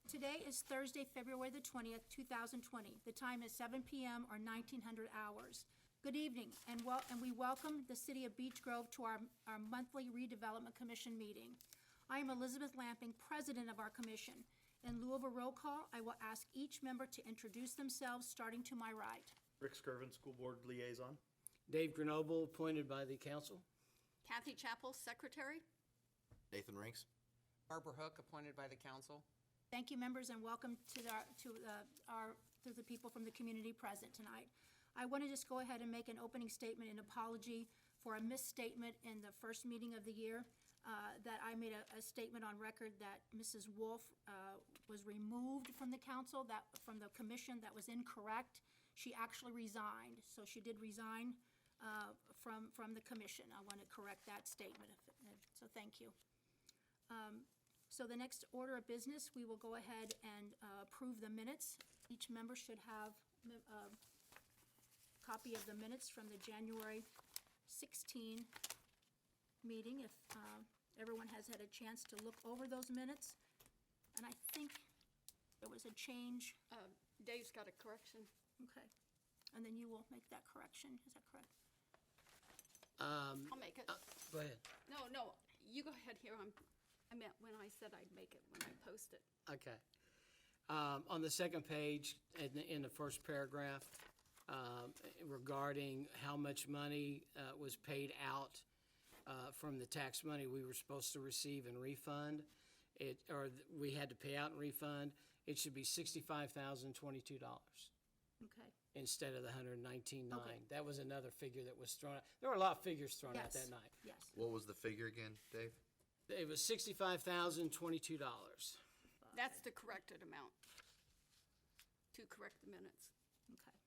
Today is Thursday, February the 20th, 2020. The time is 7 p.m. or 1900 hours. Good evening, and we welcome the City of Beech Grove to our monthly Redevelopment Commission meeting. I am Elizabeth Lamping, President of our commission. In lieu of a roll call, I will ask each member to introduce themselves, starting to my right. Rick Skirvin, School Board Liaison. Dave Grenoble, appointed by the council. Kathy Chappell, Secretary. Nathan Rinks. Barbara Hook, appointed by the council. Thank you, members, and welcome to the people from the community present tonight. I want to just go ahead and make an opening statement and apology for a misstatement in the first meeting of the year, that I made a statement on record that Mrs. Wolf was removed from the council, from the commission. That was incorrect. She actually resigned, so she did resign from the commission. I want to correct that statement, so thank you. So the next order of business, we will go ahead and approve the minutes. Each member should have a copy of the minutes from the January 16 meeting, if everyone has had a chance to look over those minutes. And I think there was a change. Dave's got a correction. Okay. And then you will make that correction. Is that correct? I'll make it. Go ahead. No, you go ahead here. I meant when I said I'd make it when I post it. Okay. On the second page, in the first paragraph, regarding how much money was paid out from the tax money we were supposed to receive and refund, we had to pay out and refund, it should be $65,022 Okay. instead of the $119,900. Okay. That was another figure that was thrown out. There were a lot of figures thrown out Yes. that night. Yes. What was the figure again, Dave? It was $65,022. That's the corrected amount to correct the minutes. Okay.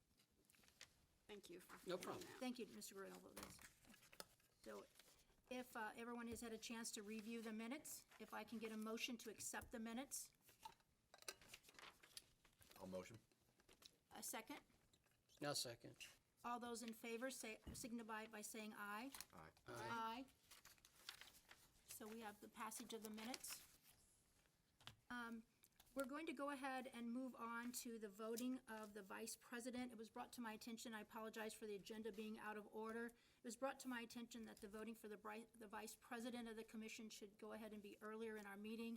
Thank you for No doing problem. that. Thank you, Mr. Grenoble. So if everyone has had a chance to review the minutes, if I can get a motion to accept the minutes. I'll motion. A second? No second. All those in favor signify by saying aye. Aye. Aye. So we have the passage of the minutes. We're going to go ahead and move on to the voting of the vice president. It was brought to my attention, I apologize for the agenda being out of order. It was brought to my attention that the voting for the vice president of the commission should go ahead and be earlier in our meeting.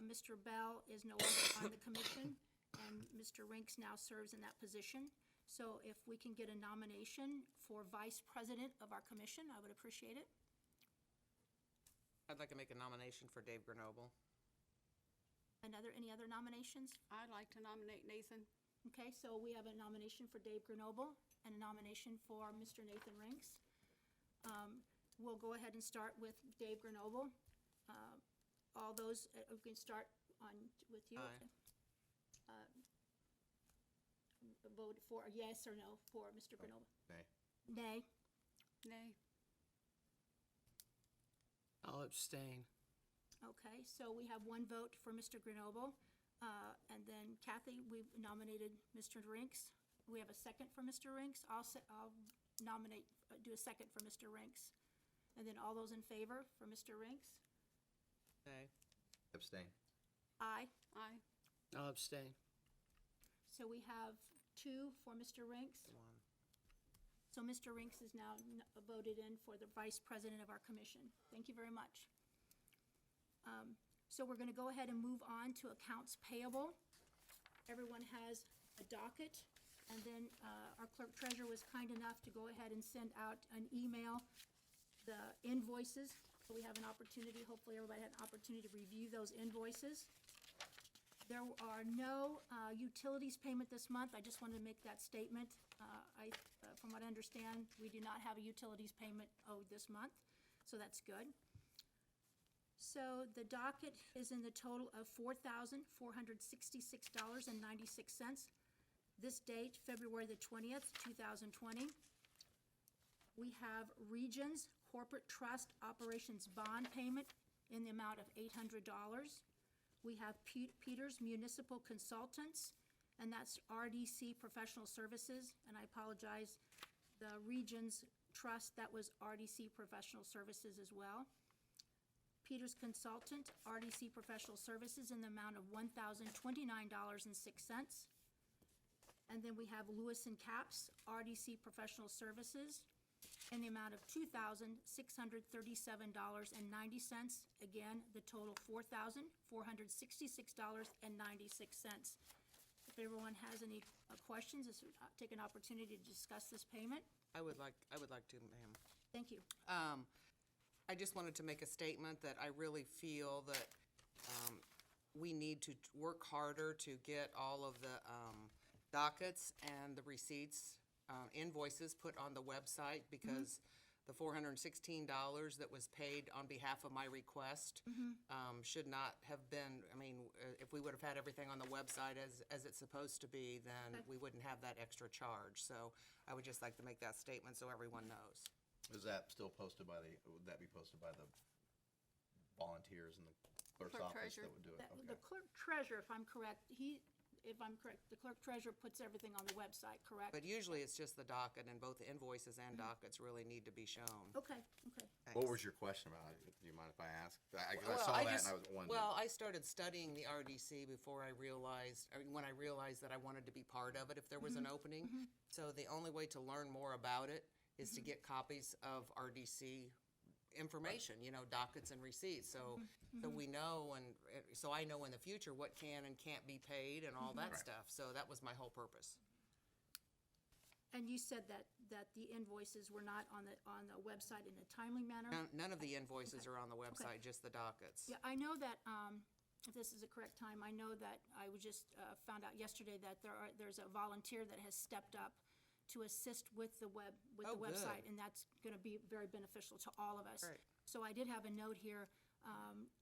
Mr. Bell is no longer on the commission, and Mr. Rinks now serves in that position. So if we can get a nomination for vice president of our commission, I would appreciate it. I'd like to make a nomination for Dave Grenoble. Any other nominations? I'd like to nominate Nathan. Okay, so we have a nomination for Dave Grenoble and a nomination for Mr. Nathan Rinks. We'll go ahead and start with Dave Grenoble. All those, we can start with you. Aye. Vote for yes or no for Mr. Grenoble. Nay. Nay. Nay. I'll abstain. Okay, so we have one vote for Mr. Grenoble. And then Kathy, we've nominated Mr. Rinks. We have a second for Mr. Rinks. I'll nominate, do a second for Mr. Rinks. And then all those in favor for Mr. Rinks? Nay. Abstain. Aye. Aye. I'll abstain. So we have two for Mr. Rinks. One. So Mr. Rinks is now voted in for the vice president of our commission. Thank you very much. So we're going to go ahead and move on to accounts payable. Everyone has a docket, and then our clerk treasurer was kind enough to go ahead and send out an email, the invoices. So we have an opportunity, hopefully everybody had an opportunity to review those invoices. There are no utilities payment this month. I just wanted to make that statement. From what I understand, we do not have a utilities payment owed this month, so that's good. So the docket is in the total of $4,466.96. This date, February the 20th, 2020. We have Regions Corporate Trust Operations Bond Payment in the amount of $800. We have Peters Municipal Consultants, and that's RDC Professional Services, and I apologize, the Regions Trust, that was RDC Professional Services as well. Peters Consultant, RDC Professional Services, in the amount of $1,029.06. And then we have Lewis and Capps, RDC Professional Services, in the amount of $2,637.90. Again, the total $4,466.96. If everyone has any questions, take an opportunity to discuss this payment. I would like to, ma'am. Thank you. I just wanted to make a statement that I really feel that we need to work harder to get all of the dockets and the receipts, invoices put on the website, because the $416 that was paid on behalf of my request should not have been, I mean, if we would have had everything on the website as it's supposed to be, then we wouldn't have that extra charge. So I would just like to make that statement so everyone knows. Is that still posted by would that be posted by the volunteers in the clerk's Clerk office treasurer. that would do it? The Okay. clerk treasurer, if I'm correct, the clerk treasurer puts everything on the website, correct? But usually it's just the docket, and both the invoices and dockets really need to be shown. Okay. What was your question about? Do you mind if I ask? I Well, saw that just- and I was wondering. Well, I started studying the RDC before I realized, when I realized that I wanted to be part of it if there was an opening. So the only way to learn more about it is to get copies of RDC information, dockets and receipts. So we know, and so I know in the future what can and can't be paid and all that Right. stuff. So that was my whole purpose. And you said that the invoices were not on the website in a timely manner? None of the invoices are on the website, just the dockets. Yeah, I know that, if this is the correct time, I know that I was just found out yesterday that there's a volunteer that has stepped up to assist with the Oh, good. website, and that's gonna be very beneficial to all of us. Great. So I did have a note here,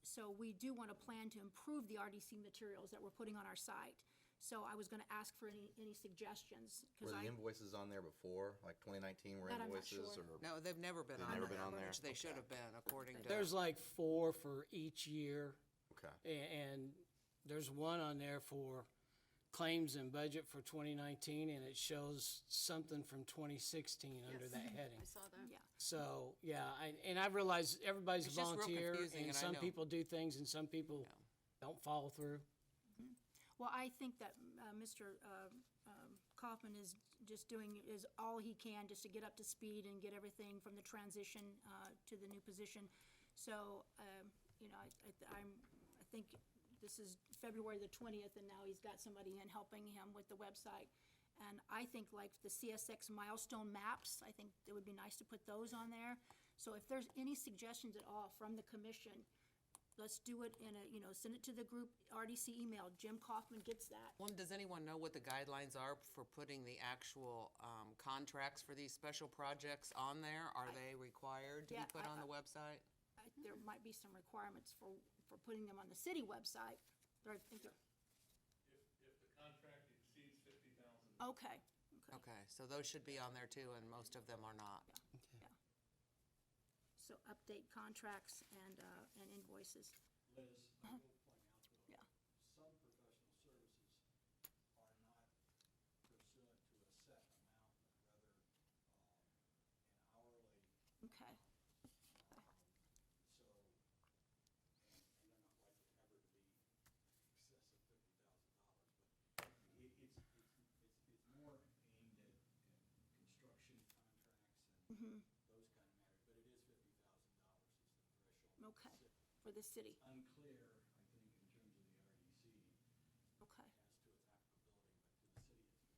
so we do wanna plan to improve the RDC materials that we're putting on our site. So I was gonna ask for any suggestions, Were cause the invoices on there before, like 2019 were That I'm not invoices sure. or? No, they've never been They've on never there. been on there? Which they should have been, according to. There's like 4 for each year, Okay. and there's one on there for claims and budget for 2019, and it shows something from 2016 under that heading. I saw that. yeah. So, yeah, and I realize everybody's a It's just real volunteer, confusing, and and I some know. people do things and some people don't follow through. Well, I think that Mr. Kaufman is just doing all he can just to get up to speed and get everything from the transition to the new position. So, I think this is February the 20th, and now he's got somebody in helping him with the website. And I think like the CSX milestone maps, I think it would be nice to put those on there. So if there's any suggestions at all from the commission, let's do it in send it to the group RDC email. Jim Kaufman gets that. Well, does anyone know what the guidelines are for putting the actual contracts for these special projects on there? Are they required to be Yeah, put on the website? There might be some requirements for putting them on the city website. Or I think they're, If the contract exceeds 50,000. okay. Okay, so those should be on there too, and most of them are not. So update contracts and invoices. Liz, I will point out though, Yeah. some professional services are not pursuant to a set amount, but rather an hourly. Okay. So, and they're not likely ever to be in excess of $50,000, but it's more aimed at construction contracts and those kind of matters, but it is $50,000 is the threshold. Okay. For the city. Unclear, I think, in terms of the RDC Okay. as to its applicability,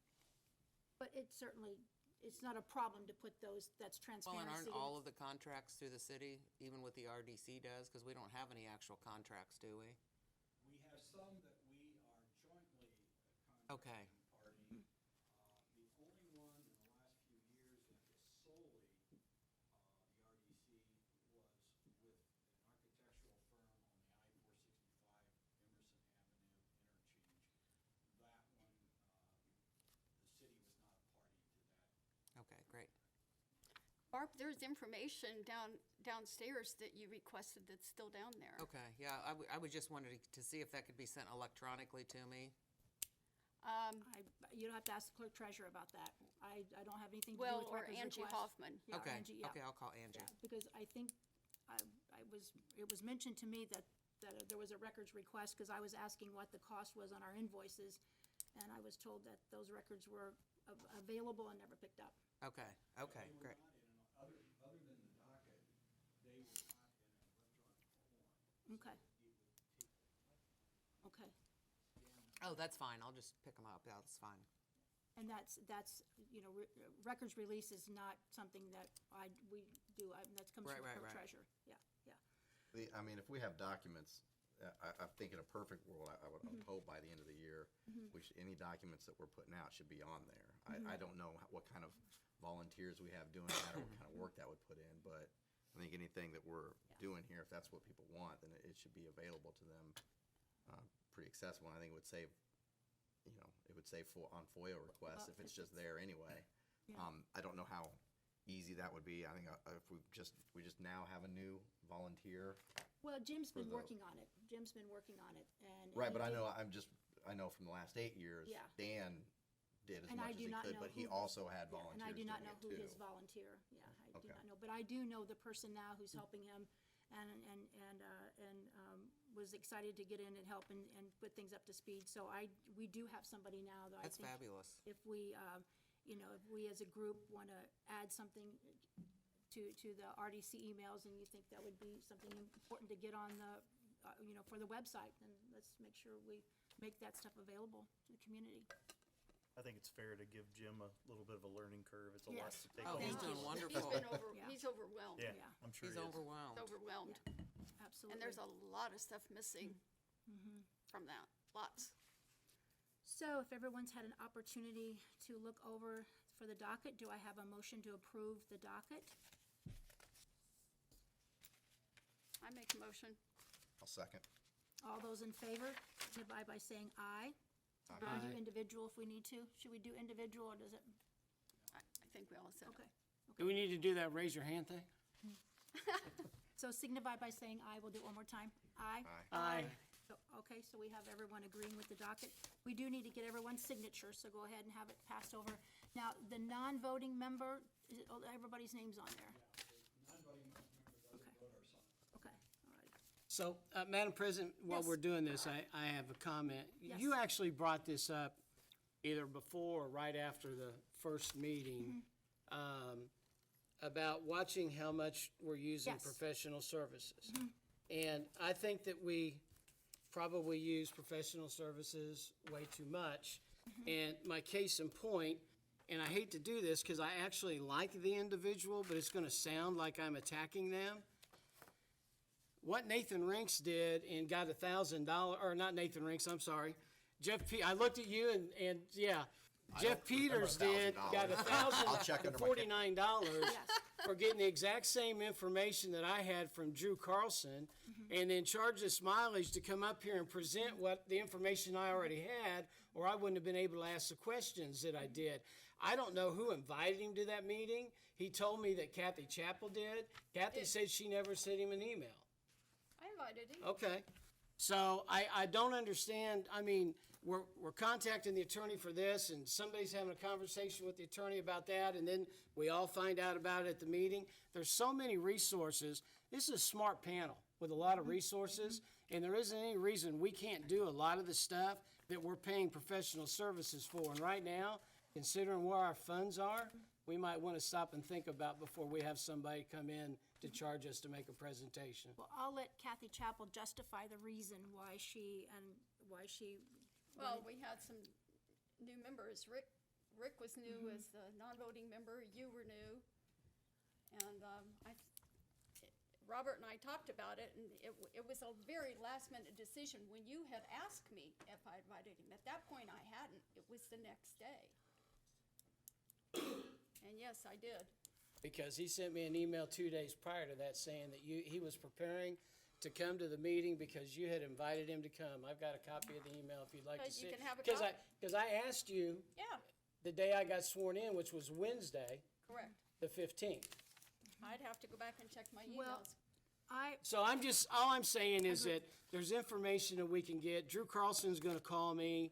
but to the city it's. But it's not a problem to put those, that's Well, transparency. and aren't all of the contracts through the city, even what the RDC does? Because we don't have any actual contracts, do we? We have some that we are jointly a Okay. contracting party. The only one in the last few years that was solely the RDC was with an architectural firm on the I-465 Emerson Avenue interchange. That one, the city was not a party to that. Okay, great. Barb, there's information downstairs that you requested that's still down there. Okay, yeah, I would just wanted to see if that could be sent electronically to me. You don't have to ask the clerk treasurer about that. I don't have anything to do Well, with or records Angie requests. Hoffman. Yeah, Okay, Angie, yeah. okay, I'll call Angie. Yeah, because I think, I it was mentioned to me that there was a records request, because I was asking what the cost was on our invoices, and I was told that those records were available and never picked up. Okay, okay, great. Other than the docket, they were not in an electronic form. Okay. Okay. Oh, that's fine, I'll just pick them up, that's fine. And that's, records release is not something that we do, that comes Right, from right, the right. treasurer, yeah. I mean, if we have documents, I think in a perfect world, I would hope by the end of the year, any documents that we're putting out should be on there. I don't know what kind of volunteers we have doing that or what kind of work that would put in, but I think anything that we're doing here, if that's what people want, then it should be available to them, pretty accessible. And I think it would save, on FOIA requests if it's just there anyway. Yeah. I don't know how easy that would be. I think if we just now have a new volunteer. Well, Jim's been the- working on it, and. Right, he but I did- know from the last 8 years, Yeah. Dan did as And I much as do he not could, know but he who- also had Yeah, volunteers and I do not doing know it who too. his volunteer, yeah, I do Okay. not know, but I do know the person now who's helping him, and was excited to get in and help and put things up to speed, so we do have somebody now that I That's think. fabulous. If we, if we as a group want to add something to the RDC emails, and you think that would be something important to get on the, for the website, then let's make sure we make that stuff available to the community. I think it's fair to give Jim a little bit of a learning curve. It's a lot Yes. to take Oh, on. he's Thank doing you. wonderful. Yeah. He's overwhelmed. Yeah, Yeah. I'm sure He's he is. overwhelmed. Overwhelmed. Absolutely. And there's a lot of stuff missing from that, lots. So if everyone's had an opportunity to look over for the docket, do I have a motion to approve the docket? I make a motion. I'll second. All those in favor, signify by saying aye. We can do Aye. individual if we need to. Should we do individual, or does it, I think we all said it. okay. Do we need to do that raise your hand thing? So signify by saying aye. We'll do it one more time. Aye? Aye. So, okay, so we have everyone agreeing with the docket. We do need to get everyone's signature, so go ahead and have it passed over. Now, the non-voting member, everybody's name's on there. Non-voting member doesn't vote or sign. Okay, all right. So, Madam President, while Yes. we're doing this, I have a comment. Yes. You actually brought this up either before or right after the first meeting, about watching how much we're using Yes. professional services. And I think that we probably use professional services way too much. And my case in point, and I hate to do this because I actually like the individual, but it's going to sound like I'm attacking them. What Nathan Rinks did and got $1,000, or not Nathan Rinks, I'm sorry. I looked at you and yeah, Jeff Peters did, got I'll check under my $1,049 for getting the exact same information that I had from Drew Carlson, and then charged us mileage to come up here and present what the information I already had, or I wouldn't have been able to ask the questions that I did. I don't know who invited him to that meeting. He told me that Kathy Chappell did. Kathy said she never sent him an email. I invited him. Okay. So I don't understand, I mean, we're contacting the attorney for this, and somebody's having a conversation with the attorney about that, and then we all find out about it at the meeting. There's so many resources. This is a smart panel with a lot of resources, and there isn't any reason we can't do a lot of the stuff that we're paying professional services for. And right now, considering where our funds are, we might want to stop and think about before we have somebody come in to charge us to make a presentation. Well, I'll let Kathy Chappell justify the reason why she. Well, we had some new members. Rick was new as the non-voting member. You were new. And Robert and I talked about it, and it was a very last-minute decision. When you had asked me if I invited him, at that point I hadn't. It was the next day. And yes, I did. Because he sent me an email 2 days prior to that saying that he was preparing to come to the meeting because you had invited him to come. I've got a copy of the email if you'd like to You see it. can have a Because copy. Because I asked you Yeah, the day I got sworn in, which was Wednesday, correct. the 15th. I'd have to go back and check my Well, emails. So all I'm saying is that there's information that we can get. Drew Carlson's gonna call me,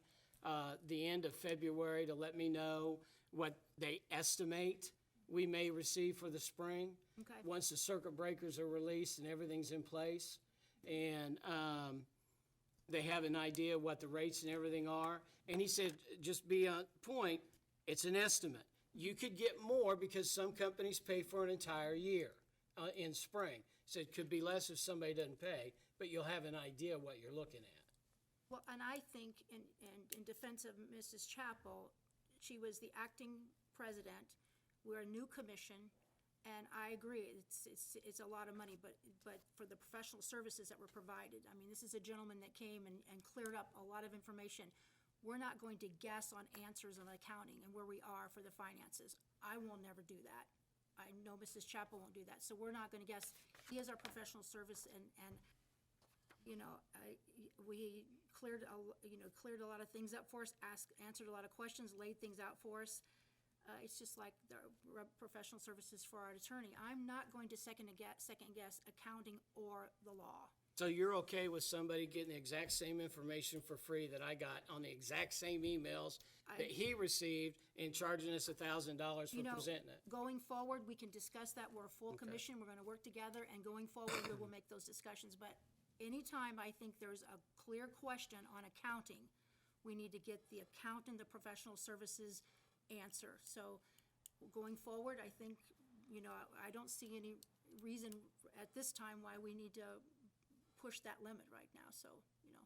the end of February to let me know what they estimate we may receive for the spring. Okay. once the circuit breakers are released and everything's in place, and they have an idea what the rates and everything are. And he said, just be on point, it's an estimate. You could get more because some companies pay for an entire year in spring. So it could be less if somebody doesn't pay, but you'll have an idea what you're looking at. Well, and I think in defense of Mrs. Chappell, she was the acting president. We're a new commission, and I agree, it's a lot of money, but for the professional services that were provided, I mean, this is a gentleman that came and cleared up a lot of information. We're not going to guess on answers on accounting and where we are for the finances. I will never do that. I know Mrs. Chappell won't do that, so we're not gonna guess. He is our professional service, and you know, we cleared a lot of things up for us, answered a lot of questions, laid things out for us. It's just like the professional services for our attorney. I'm not going to second guess accounting or the law. So you're okay with somebody getting the exact same information for free that I got on the exact same emails that he received and charging us $1,000 for You know, presenting it? going forward, we can discuss that. We're a full commission. We're gonna work together, and going forward, we will make those discussions. But anytime I think there's a clear question on accounting, we need to get the accountant, the professional services answer. So going forward, I think, you know, I don't see any reason at this time why we need to push that limit right now, so, you know.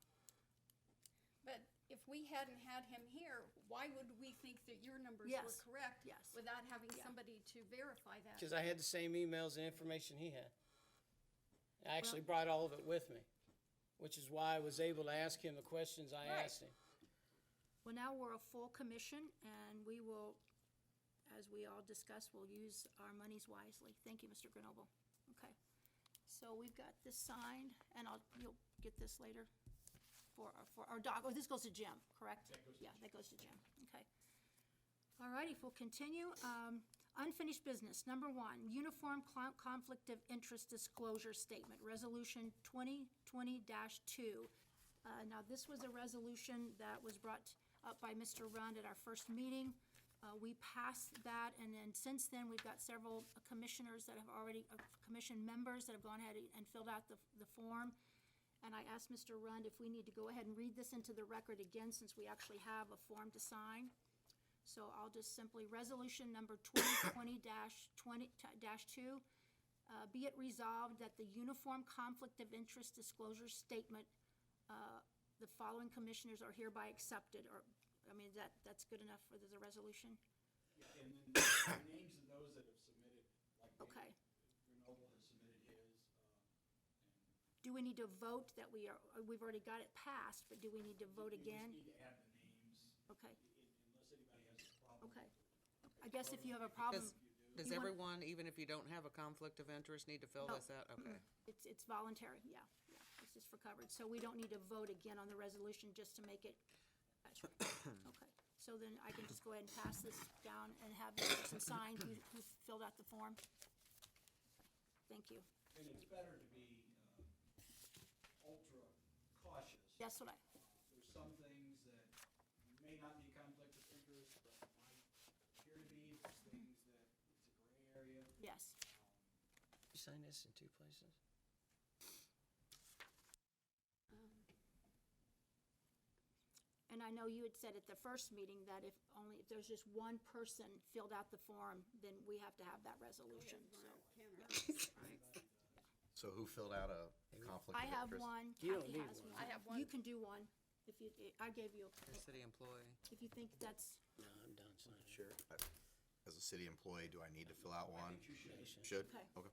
But if we hadn't had him here, why would we think that your numbers were Yes, correct? yes. Without having somebody to verify that? Because I had the same emails and information he had. I actually brought all of it with me, which is why I was able to ask him the questions I Right. asked him. Well, now we're a full commission, and we will, as we all discussed, we'll use our monies wisely. Thank you, Mr. Grenoble. Okay. So we've got this signed, and you'll get this later for our doc, oh, this goes to Jim, correct? Yeah, that goes to Jim, okay. All righty, if we'll continue, unfinished business, number 1, Uniform Conflict of Interest Disclosure Statement, Resolution 2020-2. Now, this was a resolution that was brought up by Mr. Rund at our first meeting. We passed that, and then since then, we've got several commissioners that have already, commission members that have gone ahead and filled out the form. And I asked Mr. Rund if we need to go ahead and read this into the record again, since we actually have a form to sign. So I'll just simply, resolution number 2020-2, be it resolved that the Uniform Conflict of Interest Disclosure Statement, the following commissioners are hereby accepted, or, I mean, that's good enough for the resolution? Yeah, and then the names of those that have submitted, like Okay. Grenoble has submitted his, Do we need to vote that we've already got it passed, but do we need to vote we just again? need to add the names, Okay, unless anybody has a problem. okay. I guess if you have a problem, Does You want- everyone, even if you don't have a conflict of interest, need to fill No. this out? Okay. it's voluntary, yeah, it's just for coverage. So we don't need to vote again on the resolution just to make it, that's right. Okay, so then I can just go ahead and pass this down and have the person sign who filled out the form. Thank you. And it's better to be ultra cautious. That's what There's some things that may not be conflict of interest, but might appear to be. There's things that it's a gray area. yes. You sign this in 2 places? And I know you had said at the first meeting that if there's just one person filled out the form, then we have to have that resolution, so. So who filled out a conflict of I have interest? one, You don't Kathy need has one. one. I have one. You can do one, if you, I gave you, Your city employee. if you think that's, No, I'm done signing. Sure. As a city employee, do I need to fill out one? You should. Should? Okay. Okay.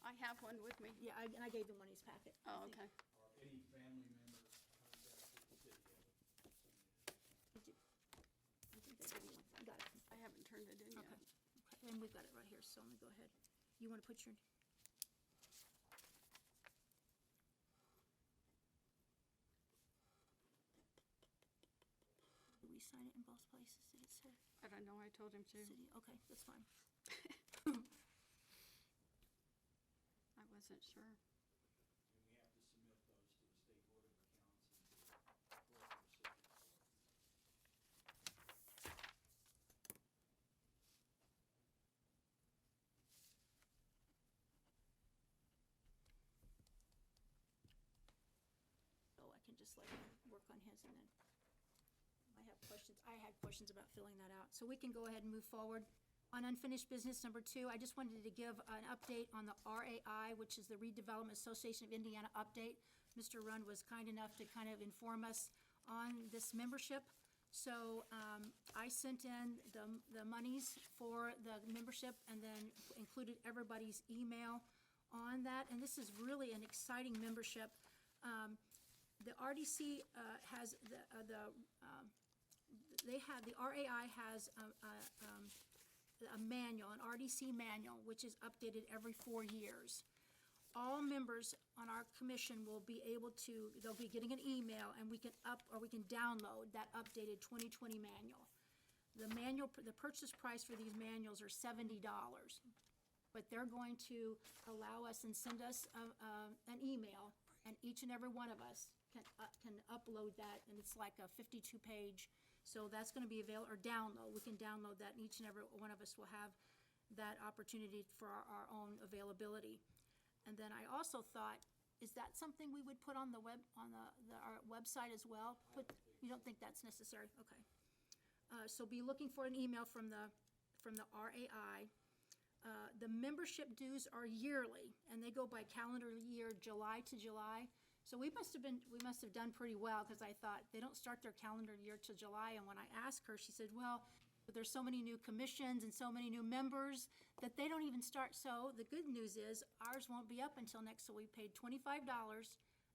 I have one with me. yeah, and I gave him one in his packet. Oh, okay. Or if any family member contacted the city. Did you- I think I gave you one, you got it, I haven't turned it in yet. okay, okay, and we've got it right here, so let me go ahead. You wanna put your, do we sign it in both places, did it say I don't know, I told him to. city, okay, that's fine. I wasn't sure. And we have to submit those to the State Board of Accounts and to the Board of City. can just let him work on his, and then I have questions. I had questions about filling that out. So we can go ahead and move forward. On unfinished business number 2, I just wanted to give an update on the RAI, which is the Redevelopment Association of Indiana update. Mr. Rund was kind enough to kind of inform us on this membership. So I sent in the monies for the membership and then included everybody's email on that. And this is really an exciting membership. The RDC has the RAI has a manual, an RDC manual, which is updated every 4 years. All members on our commission will be able to, they'll be getting an email, and we can download that updated 2020 manual. The purchase price for these manuals are $70, but they're going to allow us and send us an email, and each and every one of us can upload that, and it's like a 52-page. So that's going to be available, or download. We can download that, and each and every one of us will have that opportunity for our own availability. And then I also thought, is that something we would put on the our website as well? You don't think that's necessary? Okay. So be looking for an email from the RAI. The membership dues are yearly, and they go by calendar year, July to July. So we must have done pretty well, because I thought they don't start their calendar year to July. And when I asked her, she said, well, but there's so many new commissions and so many new members that they don't even start. So the good news is ours won't be up until next. So we paid $25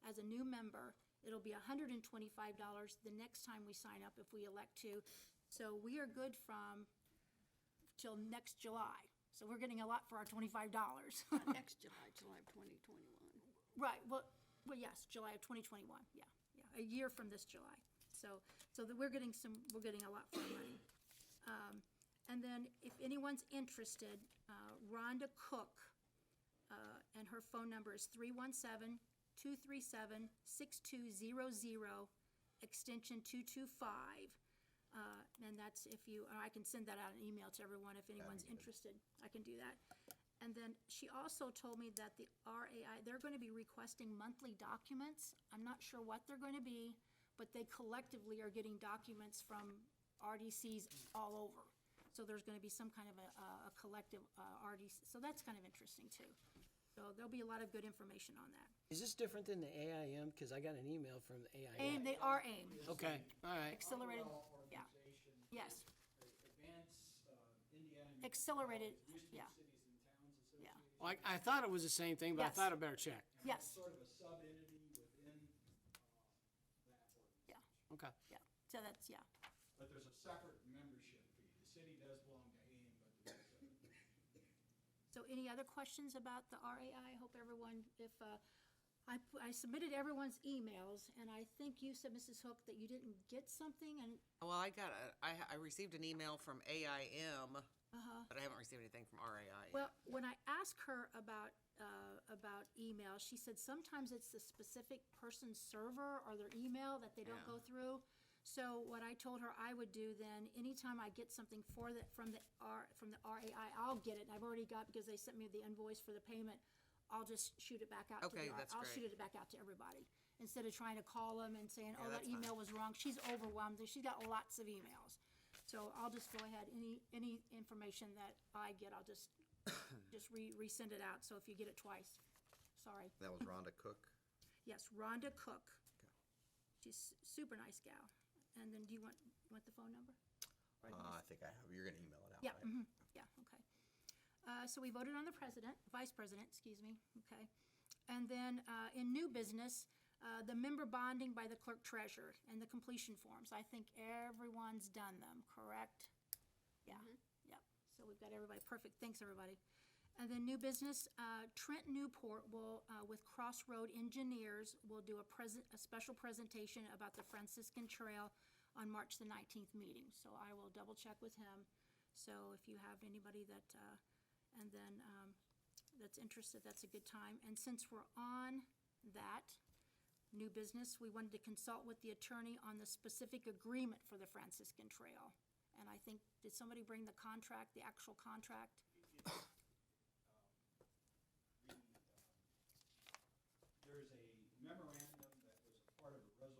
as a new member. It'll be $125 the next time we sign up if we elect to. So we are good from till next July. So we're getting a lot for our $25. Next July, July of 2021. Right, well, yes, July of 2021, yeah, a year from this July. So that we're getting a lot for our money. And then if anyone's interested, Rhonda Cook, and her phone number is 317-237-6200, extension 225. And that's I can send that out an email to everyone if anyone's interested. I can do that. And then she also told me that the RAI, they're going to be requesting monthly documents. I'm not sure what they're going to be, but they collectively are getting documents from RDCs all over. So there's going to be some kind of a collective RDC. So that's kind of interesting too. So there'll be a lot of good information on that. Is this different than the AIM? Because I got an email from the AIM. And they are aimed. Okay, all right. Accelerated, yeah. Organization. Yes. Advance Indiana. Accelerated, yeah. Cities and Towns Association. Yeah. Well, I thought it was the same thing, but I Yes. thought I better check. Yes, Sort of a sub-entity within that organization. yeah, Okay. yeah. So that's, yeah. But there's a separate membership fee. The city does belong to AIM, but there's a separate membership fee. So any other questions about the RAI? I hope everyone, if, I submitted everyone's emails, and I think you said, Mrs. Hook, that you didn't get something, and, Well, I received an email from AIM, but I haven't received anything from RAI yet. well, when I asked her about email, she said sometimes it's the specific person's server or their email that they don't Yeah. go through. So what I told her I would do then, anytime I get something from the RAI, I'll get it. I've already got, because they sent me the invoice for the payment, I'll just shoot it back out. Okay, to the, that's I'll great. shoot it back out to everybody instead of trying to call them and saying, Yeah, oh, that that's fine. email was wrong. She's overwhelmed. She's got lots of emails. So I'll just go ahead, any information that I get, I'll just resend it out. So if you get it twice, sorry. That was Rhonda Cook. Yes, Rhonda Cook. She's a super nice gal. And then do you want the phone number? I think I have. You're gonna email it out, Yeah, right? yeah, okay. So we voted on the vice president, excuse me, okay. And then in new business, the member bonding by the clerk treasurer and the completion forms. I think everyone's done them, correct? Yeah, yep. So we've got everybody, perfect, thanks, everybody. And then new business, Trent Newport will, with Crossroad Engineers, will do a special presentation about the Franciscan Trail on March the 19th meeting. So I will double check with him. So if you have anybody that, that's interested, that's a good time. And since we're on that new business, we wanted to consult with the attorney on the specific agreement for the Franciscan Trail. And I think, did somebody bring the contract, the actual contract? There's a memorandum that was a part of a resolution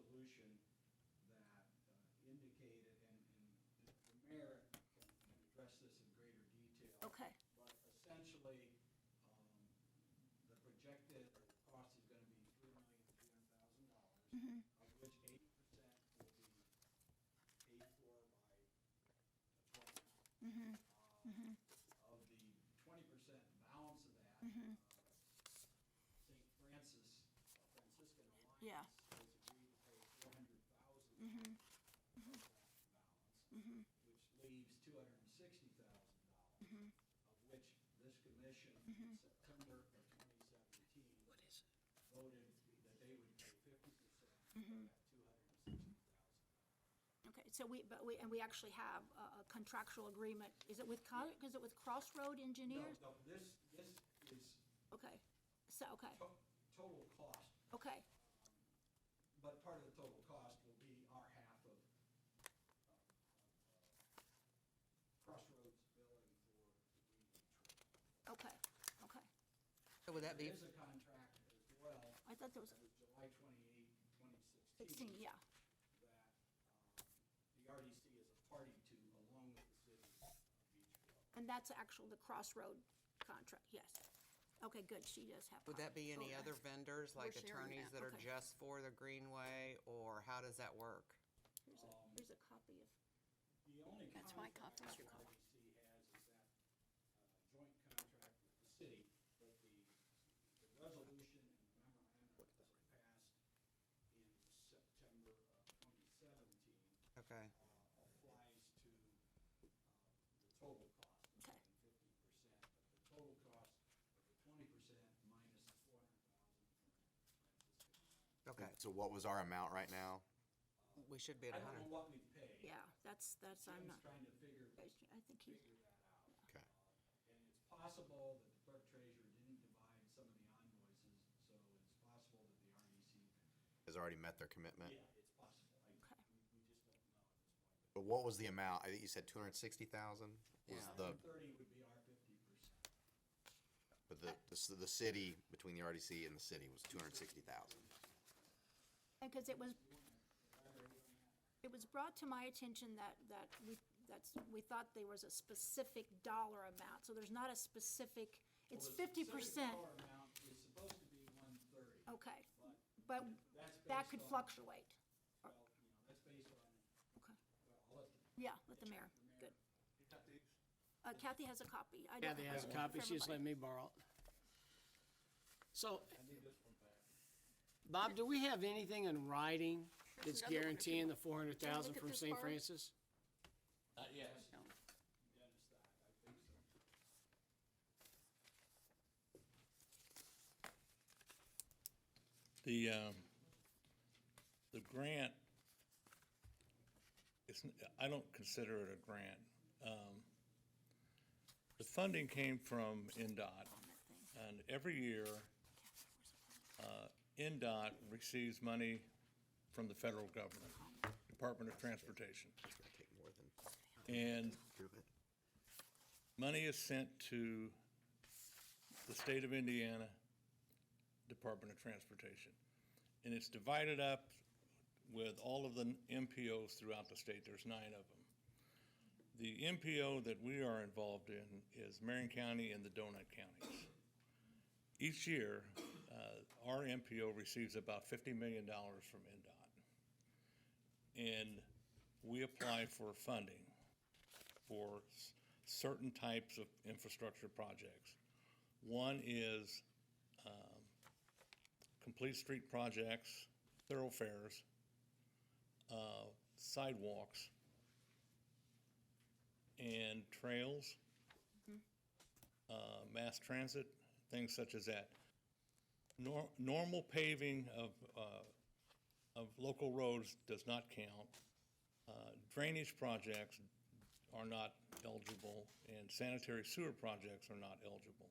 Okay, But essentially, the projected cost is gonna be $3,300,000, of which 80% will be paid for by the 20. Of the 20% balance of that, St. Francis, Franciscan Yeah. Alliance has agreed to pay $400,000 of that balance, which leaves $260,000, of which this commission in September of 2017 voted that they would pay 50% of that $260,000. okay, so and we actually have a contractual agreement. Is it with Crossroad Engineers? No, this is Okay, so, okay, total cost, okay, but part of the total cost will be our half of Crossroads billing for the Greenway Trail. okay, okay. So would that be, There is a contract as well, I thought there was that was July 28, 16, 2016, yeah, that the RDC is a party to, along with the city of Beechville. and that's actual, the Crossroad contract, yes. Okay, good, she does have. would that be any Okay. other vendors, like We're sharing attorneys that. that are Okay. just for the Greenway, or how does that work? Here's a copy of, The only That's my contract copy. the RDC has is that joint contract with the city, but the resolution and the memorandum that was passed in September of 2017 Okay, applies to the total cost of Okay. 50%, but the total cost of the 20% minus the 400,000 from Franciscan. okay. So what was our amount right now? We should be at I don't 100. know what we paid. yeah, that's, I'm Jim's not, trying to figure I think he's, that out. Okay. And it's possible that the clerk treasurer didn't divide some of the invoices, so it's possible that the RDC, Has already met their commitment? yeah, it's possible. Okay. We just don't know at this point. But what was the amount? I think you said 260,000? Was Yeah. the, 130 would be our 50%. but the city, between the RDC and the city was 260,000. because it was brought to my attention that we thought there was a specific dollar amount, so there's not a specific, it's Well, the 50%. dollar amount is supposed to be 130. Okay, But but that's that based could on- fluctuate. Well, that's based on, Okay, well, I'll let yeah, let the mayor, good. Kathy has a copy. I don't Kathy have has a it copy, for she just let everybody. me borrow it. So, Bob, do we have anything in writing that's another one if you guaranteeing the want. 400,000 Look at from this, St. Barb. Francis? No. No. Dennis that, I think so. The grant, I don't consider it a grant. The funding came from NDOT, and every year, NDOT receives money from the federal government, Department of Transportation. It's gonna take more than And prove it. money is sent to the state of Indiana Department of Transportation. And it's divided up with all of the MPOs throughout the state. There's 9 of them. The MPO that we are involved in is Marion County and the Donut Counties. Each year, our MPO receives about $50 million from NDOT. And we apply for funding for certain types of infrastructure projects. One is complete street projects, thoroughfares, sidewalks, and trails, mass transit, things such as that. Normal paving of local roads does not count. Drainage projects are not eligible, and sanitary sewer projects are not eligible.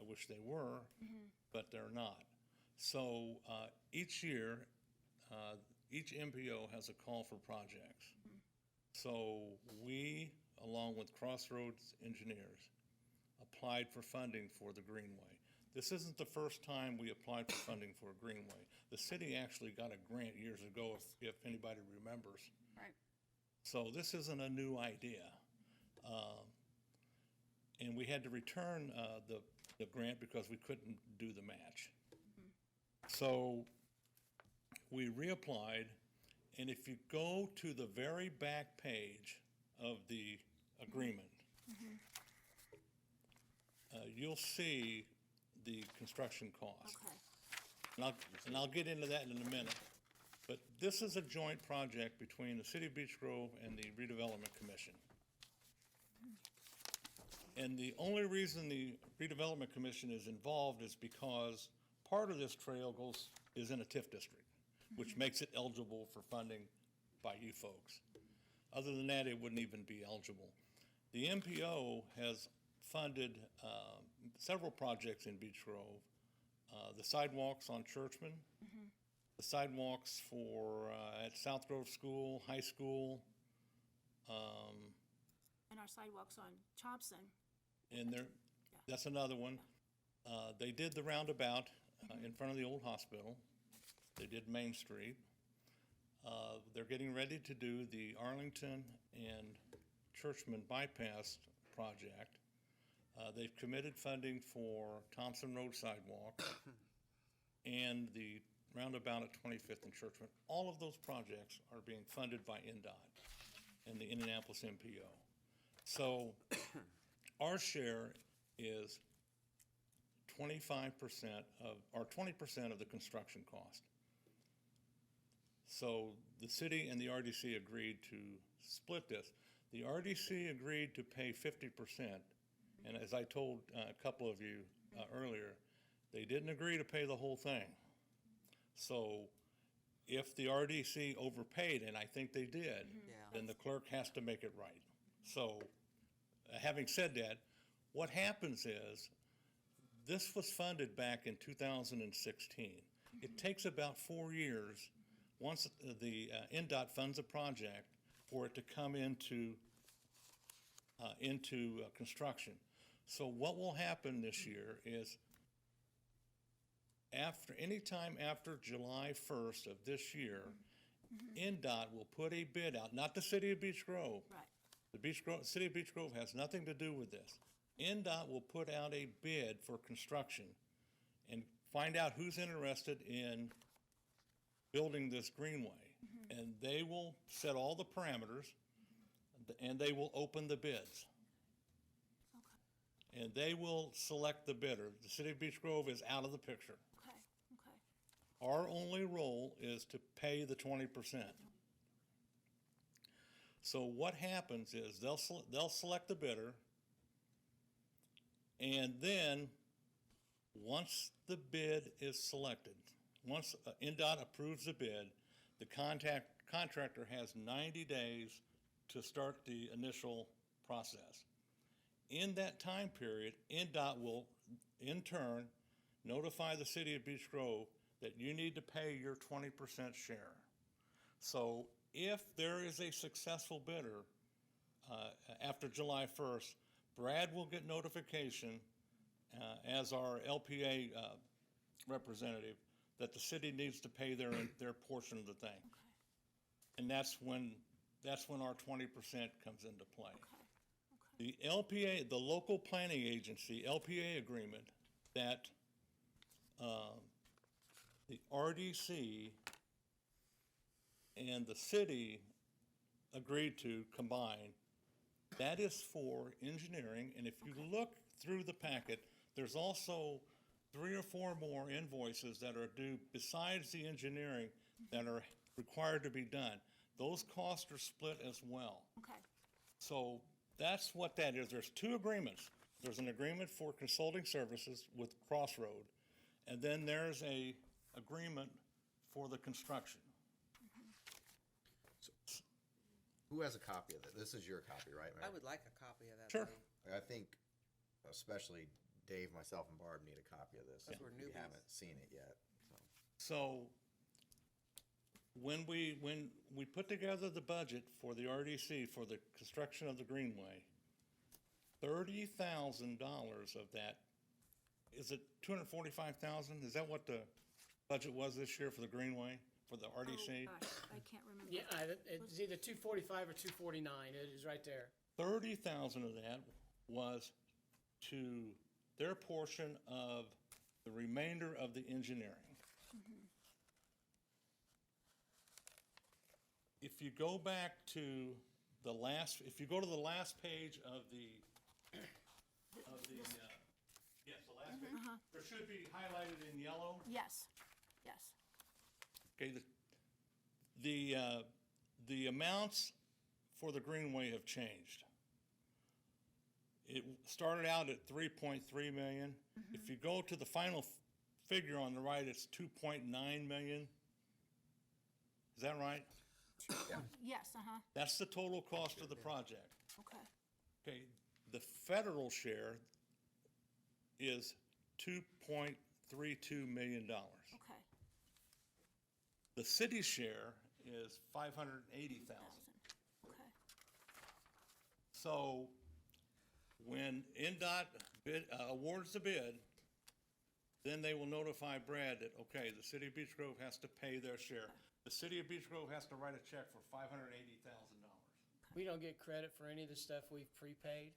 I wish they were, but they're not. So each year, each MPO has a call for projects. So we, along with Crossroads Engineers, applied for funding for the Greenway. This isn't the first time we applied for funding for a Greenway. The city actually got a grant years ago, if anybody remembers. Right. So this isn't a new idea. and we had to return the grant because we couldn't do the match. So we reapplied, and if you go to the very back page of the agreement, you'll see the construction cost. Okay. And I'll get into that in a minute. But this is a joint project between the City of Beech Grove and the Redevelopment Commission. And the only reason the Redevelopment Commission is involved is because part of this trail is in a TIF district, which makes it eligible for funding by you folks. Other than that, it wouldn't even be eligible. The MPO has funded several projects in Beech Grove. The sidewalks on Churchman, the sidewalks for at South Grove School, high school, And our sidewalks on Thompson. and that's another one. They did the roundabout in front of the old hospital. They did Main Street. They're getting ready to do the Arlington and Churchman bypass project. They've committed funding for Thompson Road sidewalk and the roundabout at 25th and Churchman. All of those projects are being funded by NDOT and the Indianapolis MPO. So our share is 25% or 20% of the construction cost. So the city and the RDC agreed to split this. The RDC agreed to pay 50%, and as I told a couple of you earlier, they didn't agree to pay the whole thing. So if the RDC overpaid, and I think they did, then the clerk has to make it right. So having said that, what happens is, this was funded back in 2016. It takes about 4 years, once the NDOT funds a project, for it to come into construction. So what will happen this year is, anytime after July 1st of this year, NDOT will put a bid out, not the City of Beech Grove. Right. The City of Beech Grove has nothing to do with this. NDOT will put out a bid for construction and find out who's interested in building this greenway. And they will set all the parameters, and they will open the bids. Okay. And they will select the bidder. The City of Beech Grove is out of the picture. Okay. Okay. Our only role is to pay the 20%. So what happens is they'll select the bidder, and then once the bid is selected, once NDOT approves the bid, the contractor has 90 days to start the initial process. In that time period, NDOT will in turn notify the City of Beech Grove that you need to pay your 20% share. So if there is a successful bidder after July 1st, Brad will get notification as our LPA representative that the city needs to pay their portion of the thing. Okay. And that's when our 20% comes into play. Okay. The LPA, the local planning agency, LPA agreement that the RDC and the city agreed to combine, that is for engineering, and if you look through the packet, there's also 3 or 4 more invoices that are due besides the engineering that are required to be done. Those costs are split as well. Okay. So that's what that is. There's 2 agreements. There's an agreement for consulting services with Crossroad, and then there's a agreement for the construction. Who has a copy of it? This is your copy, right, Mayor? I would like a copy of that. Sure. though. I think especially Dave, myself, and Barb need a copy of this. Because we're We newbies. haven't seen it yet, so. So when we put together the budget for the RDC for the construction of the Greenway, $30,000 of that, is it $245,000? Is that what the budget was this year for the Greenway, for the RDC? Oh, gosh, I can't remember. Yeah, it's either 245 or 249. It is right there. 30,000 of that was to their portion of the remainder of the engineering. If you go back to the last, if you go to the last page of the, yes, the last page, there should be highlighted in yellow. Yes, yes. Okay, the amounts for the Greenway have changed. It started out at 3.3 million. If you go to the final figure on the right, it's 2.9 million. Is that right? Yes, That's the total cost of the project. okay, Okay, the federal share is $2.32 million. okay. The city share is 580,000. Okay, So when NDOT awards the bid, then they will notify Brad that, okay, the city of Beech Grove has to pay their share. The city of Beech Grove has to write a check for $580,000. We don't get credit for any of the stuff we've prepaid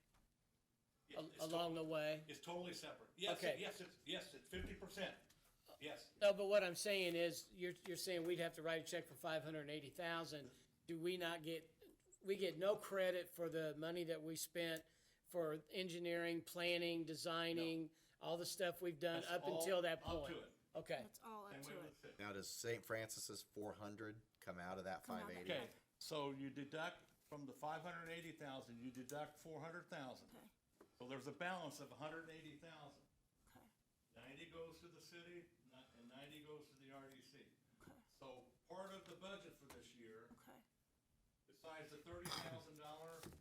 Yeah, it's along the way? It's totally separate. Yes, Okay. yes, it's 50%. Yes. No, but what I'm saying is, you're saying we'd have to write a check for 580,000. Do we not get, we get no credit for the money that we spent for engineering, planning, designing, all the stuff we've done That's up until that all point? up to it. Okay. that's all up And to we it. would fit. Now, does St. Francis's 400 come out of that Come out of 580? Okay, so you deduct from the 580,000, you deduct 400,000. Okay, So there's a balance of 180,000. okay, 90 goes to the city, and 90 goes to the RDC. okay, So part of the budget for this year, okay, besides the $30,000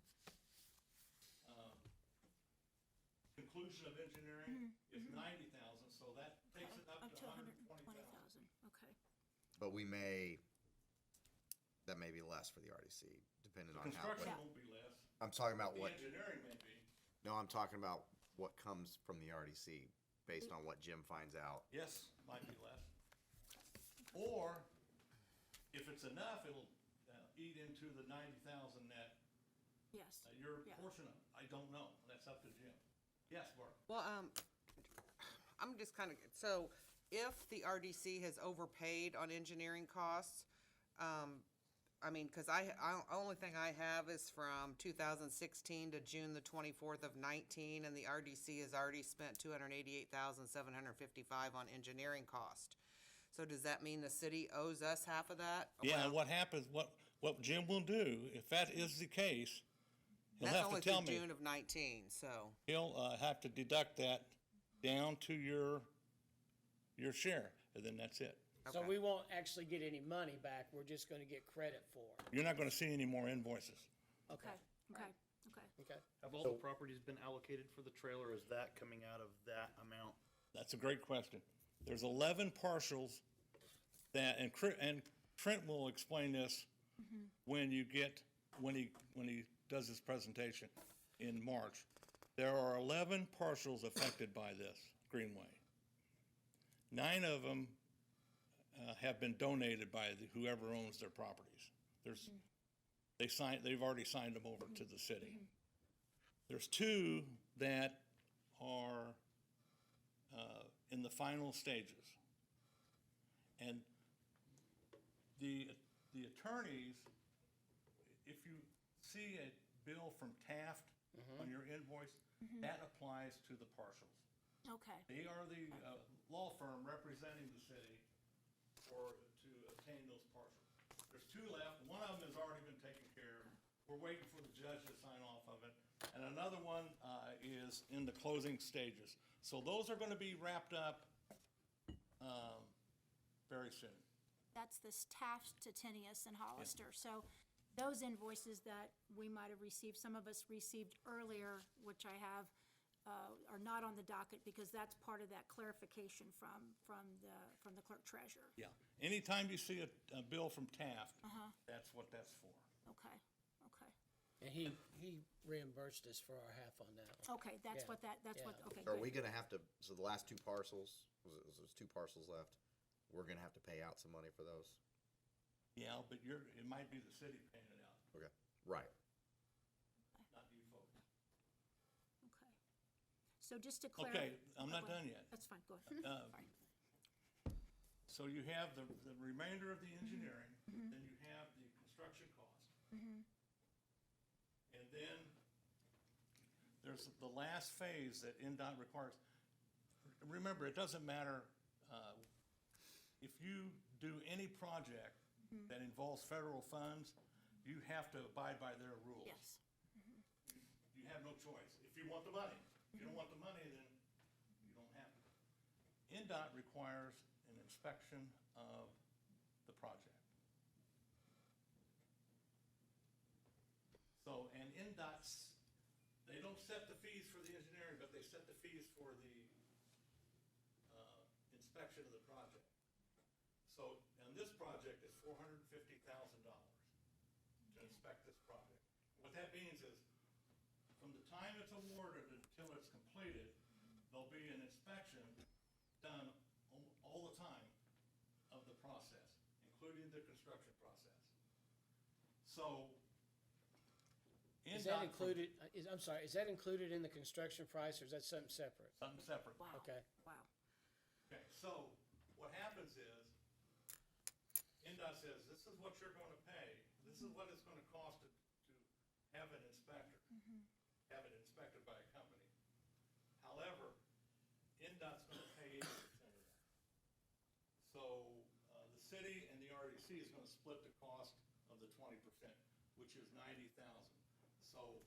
conclusion of engineering, is 90,000, so that takes it up up to to 120,000. 120,000, okay. But that may be less for the RDC, depending on how. Construction Yeah. won't be less, I'm talking about the what, engineering may be. no, I'm talking about what comes from the RDC, based on what Jim finds out. Yes, might be less. Or, if it's enough, it'll eat into the 90,000 that Yes, your Yeah. portion of. I don't know, that's up to Jim. Yes, Bart? Well, I'm just kind of, so if the RDC has overpaid on engineering costs, I mean, cause only thing I have is from 2016 to June the 24th of 19, and the RDC has already spent 288,755 on engineering cost. So does that mean the city owes us half of that? Yeah, and Well, what happens, what Jim will do, if that is the case, he'll that's have only to tell through me. June of 19, so. He'll have to deduct that down to your share, and then that's it. So Okay. we won't actually get any money back, we're just gonna get credit for it. You're not gonna see any more invoices. okay, okay, okay. Okay. Have all the properties been allocated for the trailer? Is that coming out of that amount? That's a great question. There's 11 parcels that, and Trent will explain this when he does his presentation in March. There are 11 parcels affected by this Greenway. 9 of them have been donated by whoever owns their properties. They've already signed them over to the city. There's 2 that are in the final stages. And the attorneys, if you see a bill from Taft on your invoice, that applies to the parcels. Okay, They are the law firm representing the city to obtain those parcels. There's 2 left. One of them has already been taken care of. We're waiting for the judge to sign off of it. And another one is in the closing stages. So those are gonna be wrapped up very soon. that's this Taft, Titinius, and Hollister. So those invoices that we might have received, some of us received earlier, which I have, are not on the docket because that's part of that clarification from the clerk treasurer. Yeah. Anytime you see a bill from Taft, that's what that's for. Okay, okay, And he reimbursed us for our half on that one. okay, that's Yeah, that's what, yeah. okay, Are we great. gonna have to, so the last 2 parcels, there's 2 parcels left, we're gonna have to pay out some money for those? Yeah, but it might be the city paying it out, Okay, right. not you folks. Okay. So just to clarify. Okay, I'm not done yet. That's fine, go ahead. Sorry. So you have the remainder of the engineering, then you have the construction cost. And then there's the last phase that NDOT requires. Remember, it doesn't matter, if you do any project that involves federal funds, you have to abide by their rules. Yes. You have no choice. If you want the money. If you don't want the money, then you don't have it. NDOT requires an inspection of the project. So, and NDOT's, they don't set the fees for the engineering, but they set the fees for the inspection of the project. So, and this project is $450,000 to inspect this project. What that means is, from the time it's awarded until it's completed, there'll be an inspection done all the time of the process, including the construction process. So, Is that included, I'm sorry, is that included in the construction price, or is that something separate? Something separate. Wow. Okay. Wow. Okay, so what happens is, NDOT says, this is what you're gonna pay, this is what it's gonna cost to have an inspector, have it inspected by a company. However, NDOT's gonna pay 80% of that. So, the city and the RDC is gonna split the cost of the 20%, which is $90,000. So,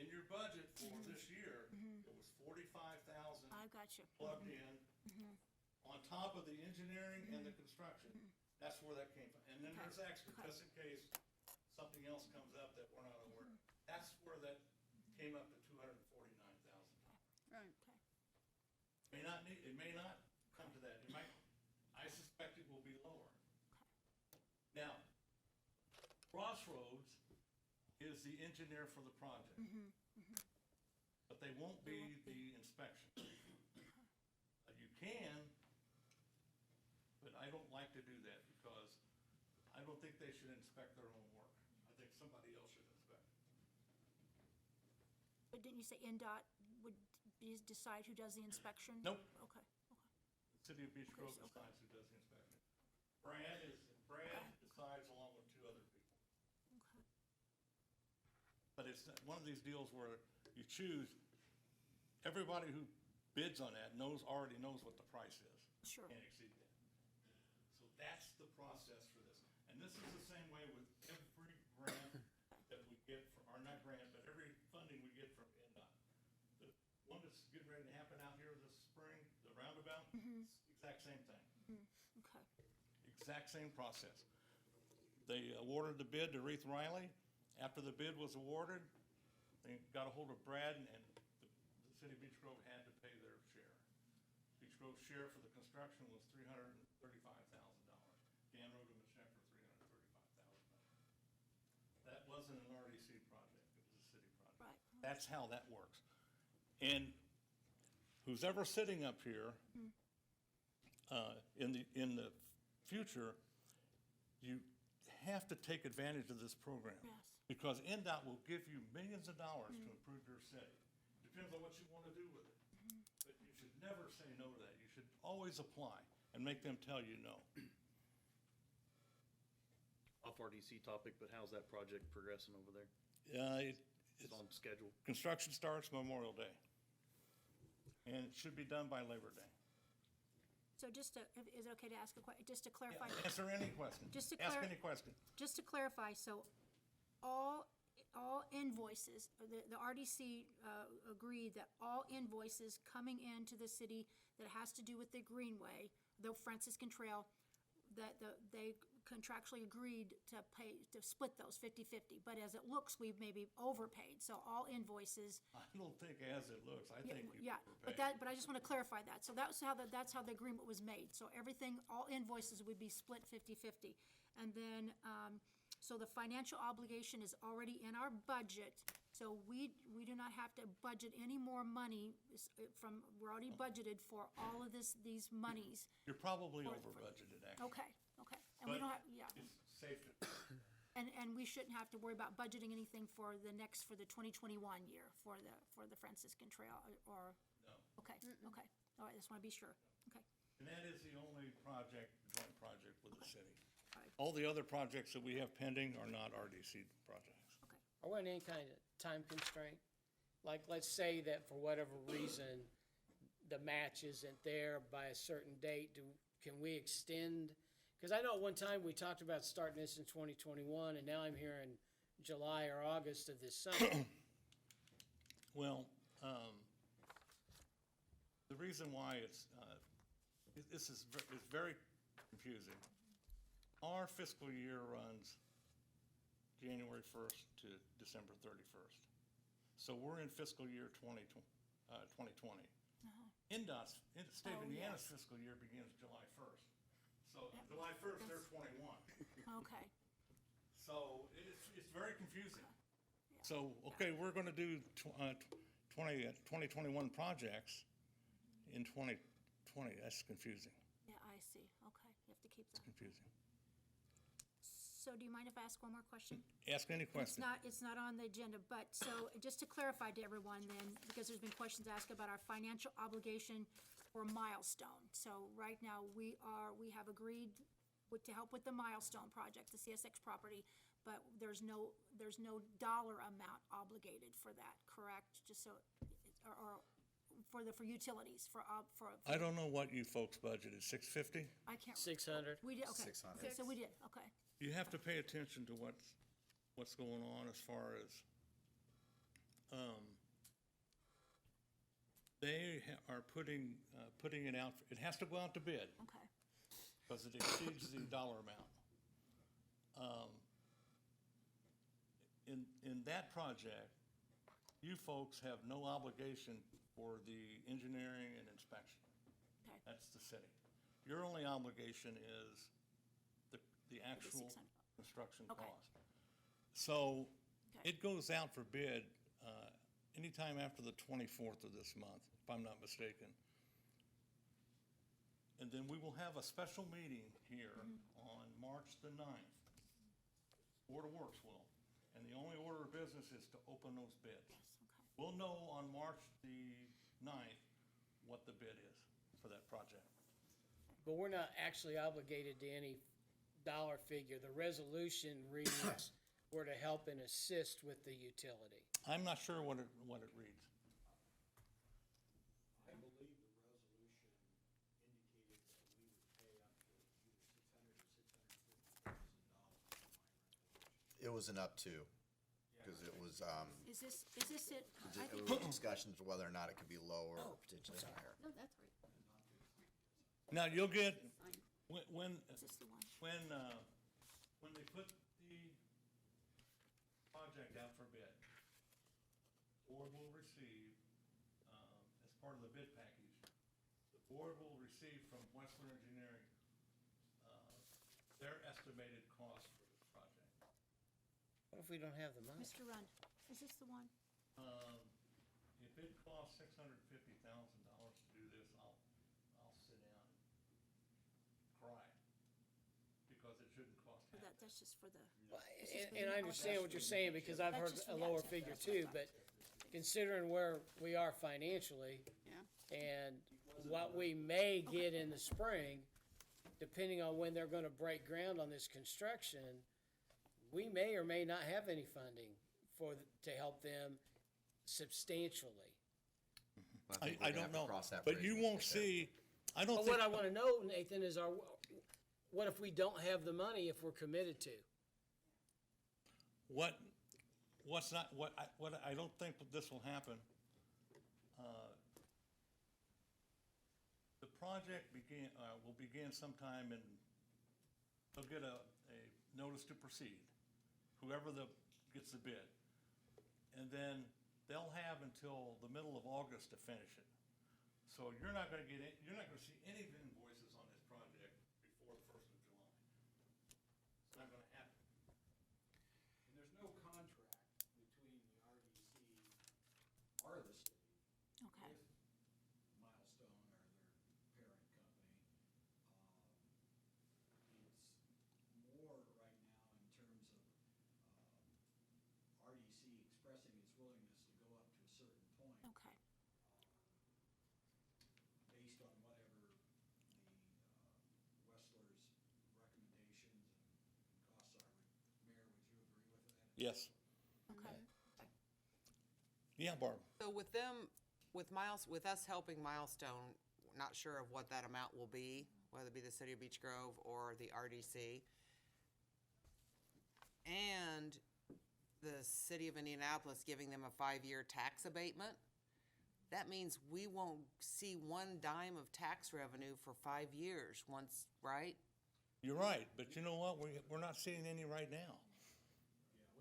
in your budget for this year, it was $45,000 I got you. plugged in, on top of the engineering and the construction. That's where that came from. And then Okay. there's extra, just in case something else comes up that we're not aware of. That's where that came up to $249,000. Right. It may not come to that. It might, I suspect it will be lower. Now, Crossroads is the engineer for the project. But they won't be the inspection. You can, but I don't like to do that because I don't think they should inspect their own work. I think somebody else should inspect. But didn't you say NDOT would decide who does the inspection? Nope. Okay. The city of Beech Grove Okay. decides who does the inspection. Brad decides along with two other people. Okay. But it's one of these deals where you choose, everybody who bids on that already knows what the price is. Sure. Can't exceed that. So that's the process for this. And this is the same way with every grant that we get, or not grant, but every funding we get from NDOT. The one that's getting ready to happen out here this spring, the roundabout, exact same thing. Okay. Exact same process. They awarded the bid to Reith Riley. After the bid was awarded, they got a hold of Brad, and the city of Beech Grove had to pay their share. Beech Grove's share for the construction was $335,000. Dan wrote him a check for $335,000. That wasn't an RDC project, it was a city project. Right. That's how that works. And who's ever sitting up here, in the future, you have to take advantage of this program. Yes. Because NDOT will give you millions of dollars to improve your city. Depends on what you want to do with it. But you should never say no to that. You should always apply and make them tell you no. Off RDC topic, but how's that project progressing over there? It's on schedule? Construction starts Memorial Day. And it should be done by Labor Day. So just to, is it okay to ask a question, just to clarify? Answer any question. Just to Ask any question. Just to clarify, so all invoices, the RDC agreed that all invoices coming into the city that has to do with the Greenway, the Franciscan Trail, that they contractually agreed to pay, to split those 50-50. But as it looks, we've maybe overpaid, so all invoices. I don't think as it looks. I think you Yeah, but I just want to clarify that. So that's how the agreement was made. So everything, all invoices would be split 50-50. And then, so the financial obligation is already in our budget. So we do not have to budget any more money we're already budgeted for all of these monies. You're probably over budgeted, actually. Okay. And we don't have, It's safe to, and we shouldn't have to worry about budgeting anything for the 2021 year for the Franciscan Trail or. no. Okay, okay. All right, just want to be sure. Okay. And that is the only project, joint project with the city. Alright. All the other projects that we have pending are not RDC projects. Are we on any kind of time constraint? Like, let's say that for whatever reason, the match isn't there by a certain date, can we extend? Because I know at one time we talked about starting this in 2021, and now I'm hearing July or August of this summer. Well, the reason why this is very confusing. Our fiscal year runs January 1st to December 31st. So we're in fiscal year 2020. NDOT's, State of Indiana's fiscal year begins July 1st. So July 1st, they're 21. Okay. So it's very confusing. So, okay, we're gonna do 2021 projects in 2020. That's confusing, Yeah, I see. Okay, you have to keep that. confusing. So do you mind if I ask one more question? Ask any question. It's not on the agenda, but so just to clarify to everyone then, because there's been questions asked about our financial obligation or milestone. So right now, we have agreed to help with the milestone project, the CSX property, but there's no dollar amount obligated for that, correct? Just so, or for utilities, for. I don't know what you folks budgeted, 650? I can't. 600? We did, okay. 600. Okay, so we did, okay. You have to pay attention to what's going on as far as, they are putting it out, it has to go out to bid. Okay. Because it exceeds the dollar amount. In that project, you folks have no obligation for the engineering and inspection. Okay. That's the city. Your only obligation is the actual 600. construction Okay. cost. So Okay. it goes out for bid anytime after the 24th of this month, if I'm not mistaken. And then we will have a special meeting here on March the 9th. Board of Works will. And the only order of business is to open those bids. Okay. We'll know on March the 9th what the bid is for that project. But we're not actually obligated to any dollar figure. The resolution reads, we're to help and assist with the utility. I'm not sure what it reads. I believe the resolution indicated that we would pay up to either $600,000 or $650,000 in my recollection. It was an up to, because it was, Is this it? I it think, was discussions of whether or not it could be lower or potentially higher. No, that's right. Now, you'll get, Fine. when is this the one? when they put the project out for bid, board will receive, as part of the bid package, the board will receive from Westler Engineering, their estimated cost for this project. What if we don't have the money? Mr. Rund, is this the one? If it costs $650,000 to do this, I'll sit down and cry, because it shouldn't cost half that. That's just for the, And I understand what you're saying, because I've heard That's just a for the lower outside. figure too, but considering where we are financially Yeah. and what we may get in the spring, depending on when they're gonna break ground on this construction, we may or may not have any funding to help them substantially. think we're I gonna don't have to know, cross that but bridge you when we won't get there. see, I don't But think. what I wanna know, Nathan, is what if we don't have the money if we're committed to? What's not, what I don't think that this will happen. The project will begin sometime in, they'll get a notice to proceed, whoever gets the bid. And then they'll have until the middle of August to finish it. So you're not gonna see any invoices on this project before the 1st of July. It's not gonna happen. And there's no contract between the RDC or the city okay. with Milestone or their parent company. It's more right now in terms of RDC expressing its willingness to go up to a certain point. Okay. Yes. Okay. Yeah, Barb. So with them, with us helping Milestone, not sure of what that amount will be, whether it be the City of Beech Grove or the RDC. And the City of Indianapolis giving them a 5-year tax abatement. That means we won't see one dime of tax revenue for 5 years once, right? You're right, but you know what? We're not seeing any right now.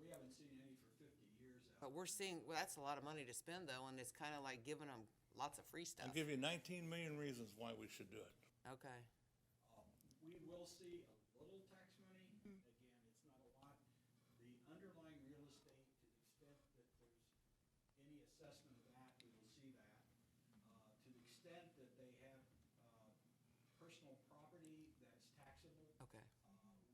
Yeah, we haven't seen any for 50 years out. But we're seeing, well, that's a lot of money to spend though, and it's kind of like giving them lots of free stuff. I'll give you 19 million reasons why we should do it. Okay. We will see a little tax money. Again, it's not a lot. The underlying real estate, to the extent that there's any assessment of that, we will see that. To the extent that they have personal property that's taxable, Okay.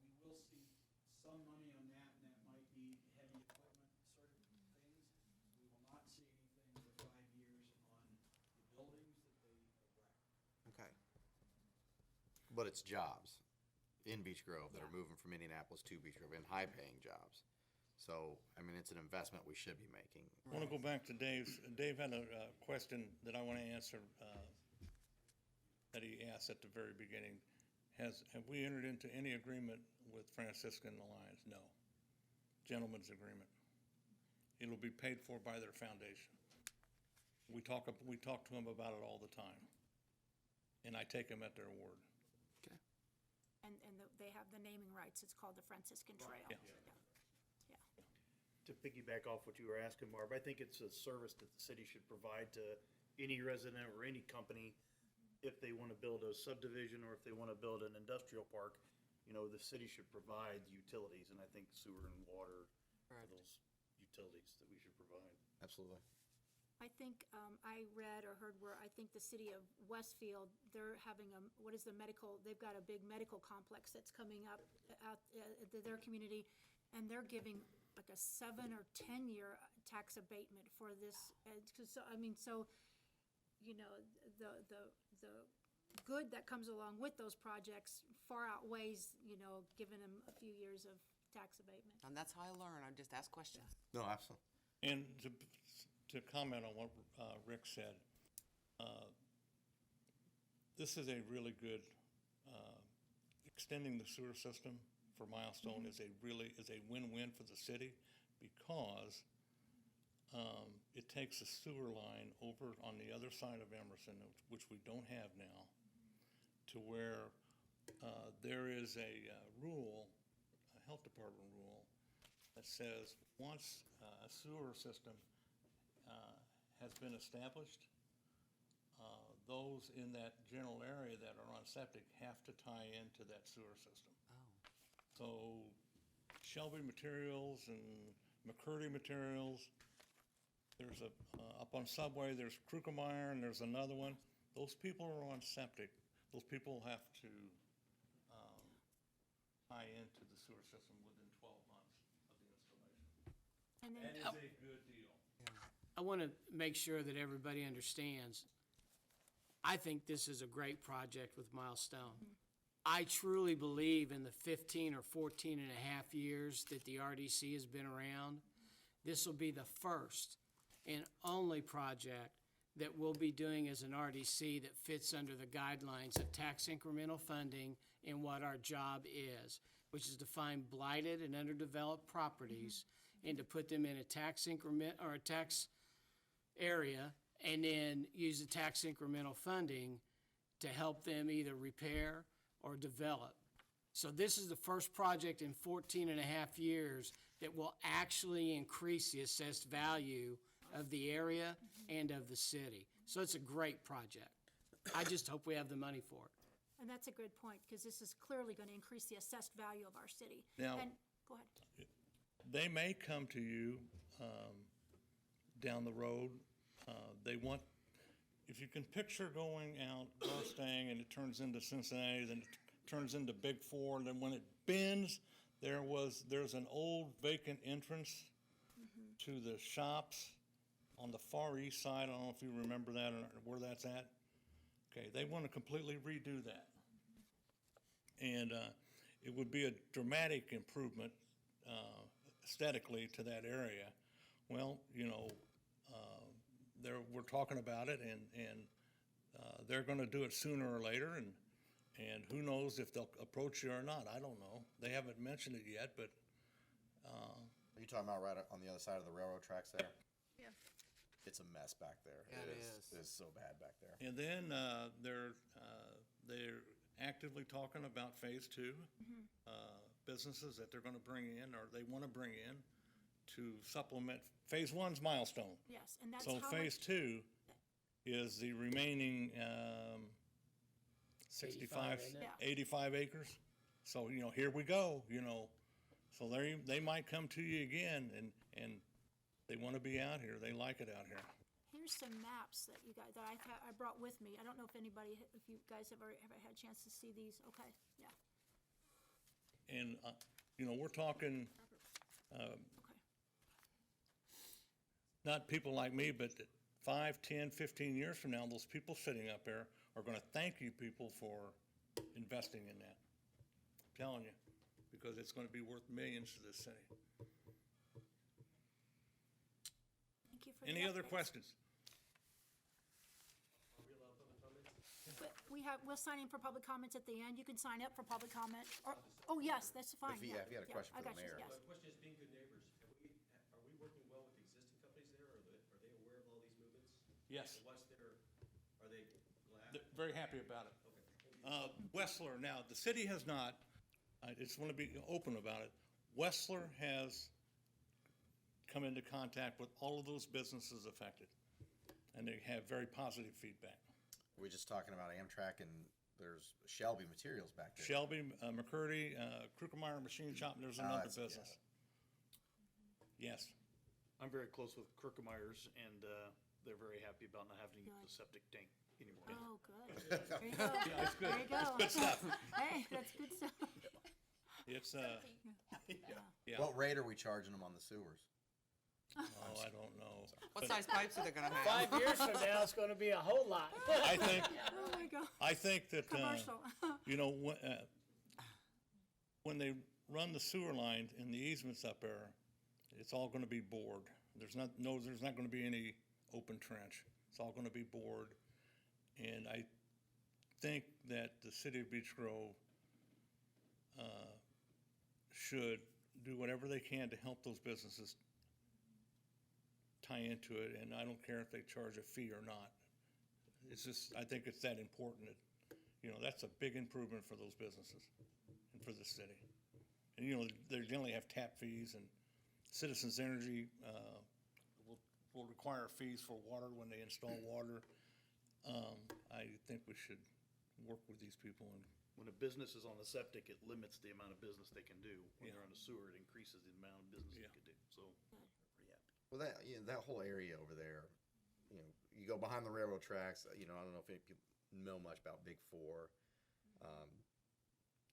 we will see some money on that, and that might be heavy equipment sort of things. We will not see anything for 5 years on the buildings that they erect. Okay. But it's jobs in Beech Grove that are moving from Indianapolis to Beech Grove, and high-paying jobs. So, I mean, it's an investment we should be making. I want to go back to Dave's. Dave had a question that I want to answer that he asked at the very beginning. Have we entered into any agreement with Franciscan Alliance? No. Gentleman's agreement. It'll be paid for by their foundation. We talk to them about it all the time, and I take them at their word. Okay. And they have the naming rights. It's called the Franciscan Trail. Yeah. Yeah. To piggyback off what you were asking, Barb, I think it's a service that the city should provide to any resident or any company if they want to build a subdivision or if they want to build an industrial park. You know, the city should provide the utilities, and I think sewer and water are Correct. those utilities that we should provide. Absolutely. I think, I read or heard where, I think the city of Westfield, they're having they've got a big medical complex that's coming up out at their community, and they're giving like a 7 or 10-year tax abatement for this. So, I mean, so, you know, the good that comes along with those projects far outweighs, you know, giving them a few years of tax abatement. And that's how I learn. I just ask questions. No, absolutely. And to comment on what Rick said, this is a really good, extending the sewer system for Milestone is a win-win for the city, because it takes a sewer line over on the other side of Emerson, which we don't have now, to where there is a rule, a health department rule, that says once a sewer system has been established, those in that general area that are on septic have to tie into that sewer system. So Shelby Materials and McCurdy Materials, there's up on Subway, there's Krukemeyer, and there's another one. Those people are on septic. Those people have to tie into the sewer system within 12 months of the installation. And then, That is a good deal. I want to make sure that everybody understands, I think this is a great project with Milestone. I truly believe in the 15 or 14 and a half years that the RDC has been around, this will be the first and only project that we'll be doing as an RDC that fits under the guidelines of tax incremental funding and what our job is, which is to find blighted and underdeveloped properties and to put them in a tax increment or a tax area, and then use the tax incremental funding to help them either repair or develop. So this is the first project in 14 and a half years that will actually increase the assessed value of the area and of the city. So it's a great project. I just hope we have the money for it. and that's a good point, because this is clearly going to increase the assessed value of our city. Now- And, go ahead. They may come to you down the road. They want, if you can picture going out Garstang and it turns into Cincinnati, then it turns into Big Four, and then when it bends, there's an old vacant entrance to the shops on the far east side. I don't know if you remember that or where that's at. Okay, they want to completely redo that. And it would be a dramatic improvement, aesthetically to that area. Well, we're talking about it, and they're gonna do it sooner or later, and who knows if they'll approach you or not, I don't know. They haven't mentioned it yet, but, Are you talking about right on the other side of the railroad tracks there? Yeah. It's a mess back there. Yeah, it is. It's so bad back there. and then, they're actively talking about phase two. Businesses that they're gonna bring in, or they wanna bring in to supplement, phase one's milestone. Yes, and that's So how phase much, two is the remaining, 65, 85, isn't it? Yeah. 85 acres. So, here we go, So they might come to you again, and they want to be out here. They like it out here. here's some maps that you guys, that I brought with me. I don't know if if you guys have already, had a chance to see these. Okay, yeah, And, we're talking, okay. not people like me, but 5, 10, 15 years from now, those people sitting up there are going to thank you people for investing in that. I'm telling you, because it's going to be worth millions to this city. Thank you for the Any other updates. questions? But we'll sign in for public comments at the end. You can sign up for public comment, or, oh, yes, that's fine, If you- yeah. if you had a yeah, question I for the got you, mayor. yes. The question is, being good neighbors, are we working well with the existing companies there? Are they aware of all these movements? Yes. And are they glad? They're very happy about it. Okay. Westler, now, the city has not, I just want to be open about it. Westler has come into contact with all of those businesses affected, and they have very positive feedback. We're just talking about Amtrak, and there's Shelby Materials back there. Shelby, McCurdy, Krukemeyer Machine Shop, and there's another that's- yeah. business. Yes. I'm very close with Kirkemeyer's, and they're very happy about not having to use Good. the septic tank anymore. Oh, good. There you go. It's good. There you go. Good stuff. Hey, that's good stuff. It's, yeah. What rate are we charging them on the sewers? Oh, I don't know. What size pipes are they gonna have? 5 years from now, it's gonna be a whole lot. I think, Oh, my God. I think that, Commercial. when they run the sewer line and the easements up there, it's all gonna be bored. There's not gonna be any open trench. It's all gonna be bored. And I think that the city of Beech Grove, should do whatever they can to help those businesses tie into it, and I don't care if they charge a fee or not. It's just, I think it's that important that, that's a big improvement for those businesses and for the city. And, they generally have tap fees, and Citizens Energy, will require fees for water when they install water. I think we should work with these people, and When a business is on the septic, it limits the amount of business they can do. When they're on the sewer, it increases the amount of business they can do, so. pretty happy. Well, that whole area over there, you go behind the railroad tracks, I don't know if any people know much about Big Four.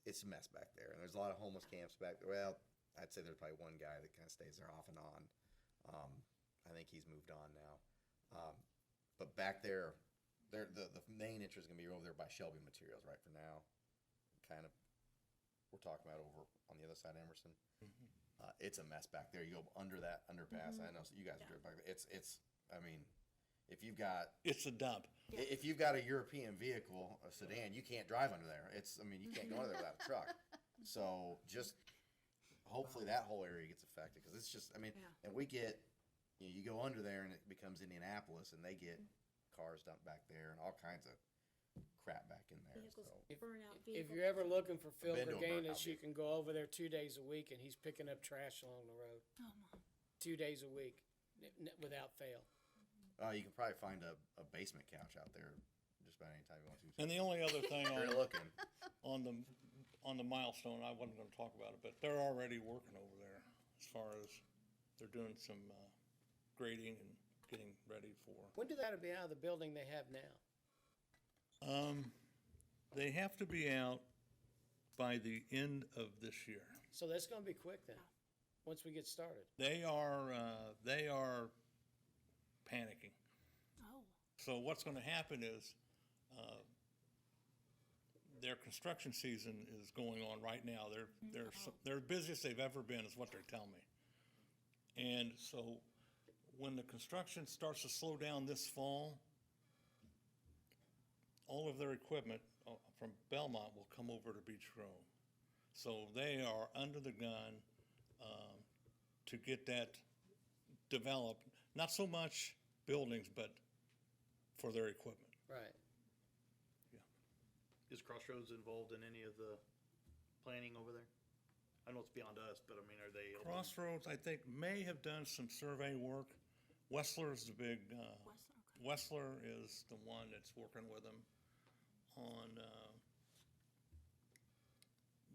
It's a mess back there, and there's a lot of homeless camps back there. Well, I'd say there's probably one guy that kind of stays there off and on. I think he's moved on now. But back there, the main interest is gonna be over there by Shelby Materials right for now. Kind of, we're talking about over on the other side of Emerson. It's a mess back there. You go under that underpass. I know you guys drove back there. It's I mean, if you've got it's a dump. if you've got a European vehicle, a sedan, you can't drive under there. You can't go under there without a truck. So just hopefully that whole area gets affected, because it's just, and we get, you go under there and it becomes Indianapolis, and they get cars dumped back there and all kinds of crap back in there. Vehicles, So burn out If vehicles. you're ever looking for Phil Been to a burnout Verganis, you can go over there 2 days a week, and he's picking up trash along the road. Oh, my. 2 days a week, without fail. you can probably find a basement couch out there just about any time you want to. And the only other thing If you're looking. on the milestone, I wasn't gonna talk about it, but they're already working over there as far as they're doing some grading and getting ready for. When do that be out of the building they have now? They have to be out by the end of this year. So that's gonna be quick then, once we get started. They are panicking. Oh, So what's gonna happen is, their construction season is going on right now. They're busiest they've ever been, is what they're telling me. And so when the construction starts to slow down this fall, all of their equipment from Belmont will come over to Beech Grove. So they are under the gun to get that developed, not so much buildings, but for their equipment. Right. Is Crossroads involved in any of the planning over there? I know it's beyond us, but I mean, are they? Crossroads, I think, may have done some survey work. Wessler is the big, Wessler is the one that's working with them on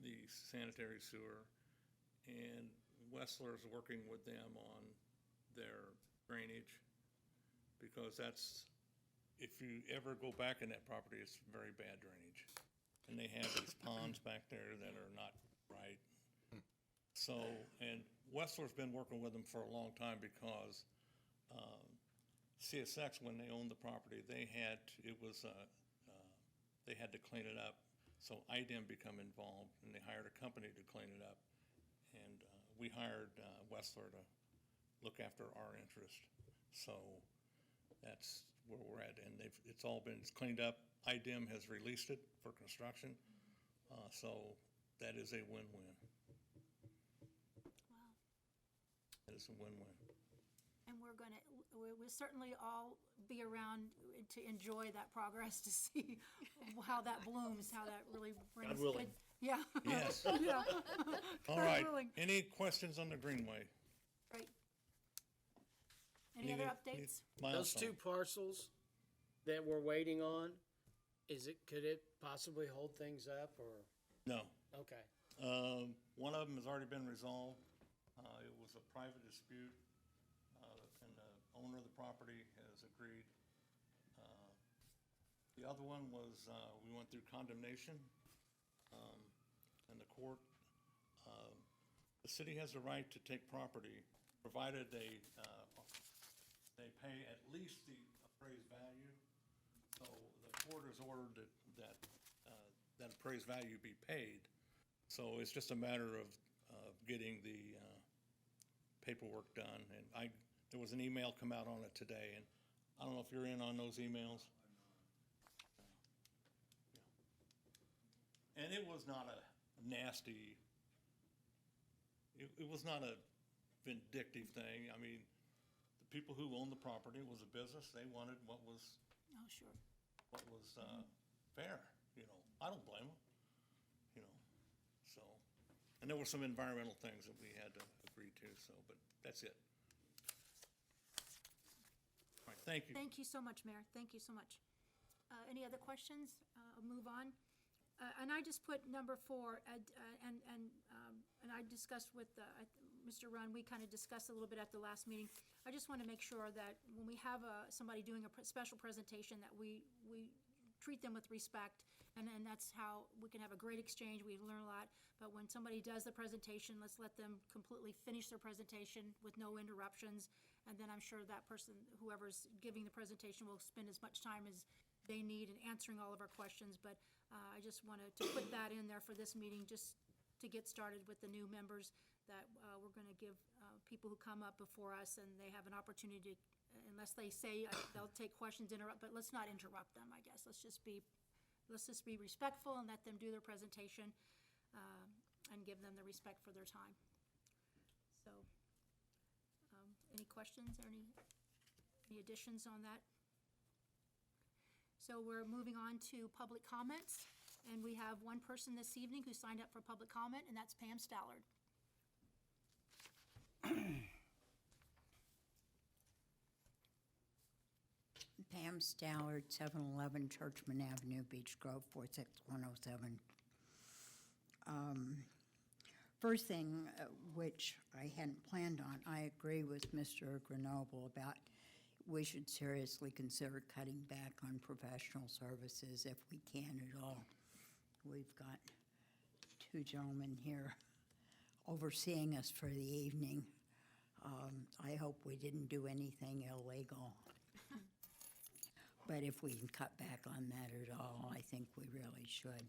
the sanitary sewer. And Wessler's working with them on their drainage, because that's, if you ever go back in that property, it's very bad drainage. And they have these ponds back there that are not right. So, and Wessler's been working with them for a long time because CSX, when they owned the property, they had to clean it up. So IDEM become involved, and they hired a company to clean it up. And we hired Wessler to look after our interest. So that's where we're at, and it's all been cleaned up. IDEM has released it for construction, so that is a win-win. Wow. That is a win-win. And we'll certainly all be around to enjoy that progress, to see how that blooms, how that really brings. God willing. Yeah. Yes. Yeah. All God right. willing. Any questions on the Greenway? Great. Any other updates? Those Milestone. two parcels that we're waiting on, could it possibly hold things up, or? No. Okay. One of them has already been resolved. It was a private dispute, and the owner of the property has agreed. The other one was, we went through condemnation, in the court. The city has the right to take property, provided they pay at least the appraised value. So the court has ordered that appraised value be paid. So it's just a matter of getting the paperwork done. And there was an email come out on it today, and I don't know if you're in on those emails. And it was not a nasty, it was not a vindictive thing. I mean, the people who owned the property, was a business, they wanted what was Oh, sure. fair, I don't blame them, so. And there were some environmental things that we had to agree to, so, but that's it. All right, thank you. Thank you so much, Mayor. Thank you so much. Any other questions? I'll move on. And I just put number 4, and I discussed with Mr. Runn, we kind of discussed a little bit at the last meeting. I just want to make sure that when we have somebody doing a special presentation, that we treat them with respect, and that's how we can have a great exchange. We learn a lot. But when somebody does the presentation, let's let them completely finish their presentation with no interruptions. And then I'm sure that person, whoever's giving the presentation, will spend as much time as they need in answering all of our questions. But I just wanted to put that in there for this meeting, just to get started with the new members, that we're going to give people who come up before us, and they have an opportunity, unless they say they'll take questions, but let's not interrupt them, I guess. Let's just be respectful and let them do their presentation, and give them the respect for their time. So, any questions or any additions on that? So we're moving on to public comments, and we have one person this evening who signed up for public comment, and that's Pam Stallard. Pam Stallard, 711 Churchman Avenue, Beech Grove, 46107. First thing, which I hadn't planned on, I agree with Mr. Grenoble about we should seriously consider cutting back on professional services if we can at all. We've got 2 gentlemen here overseeing us for the evening. I hope we didn't do anything illegal. But if we can cut back on that at all, I think we really should.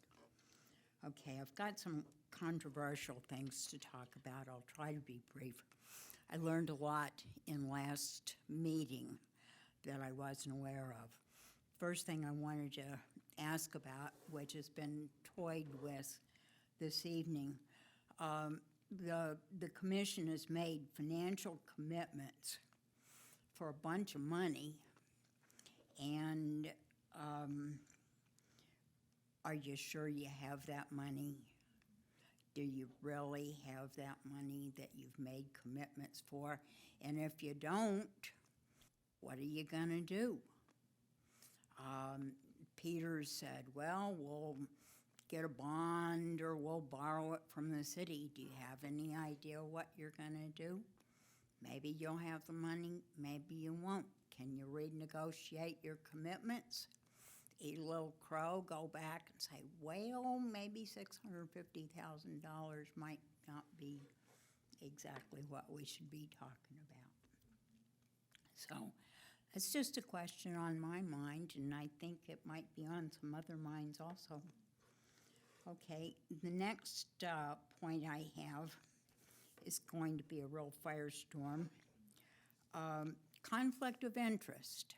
Okay, I've got some controversial things to talk about. I'll try to be brief. I learned a lot in last meeting that I wasn't aware of. First thing I wanted to ask about, which has been toyed with this evening, the commission has made financial commitments for a bunch of money, and are you sure you have that money? Do you really have that money that you've made commitments for? And if you don't, what are you gonna do? Peter said, well, we'll get a bond or we'll borrow it from the city. Do you have any idea what you're gonna do? Maybe you'll have the money, maybe you won't. Can you renegotiate your commitments? Eat a little crow, go back and say, well, maybe $650,000 might not be exactly what we should be talking about. So it's just a question on my mind, and I think it might be on some other minds also. Okay, the next point I have is going to be a real firestorm. Conflict of interest.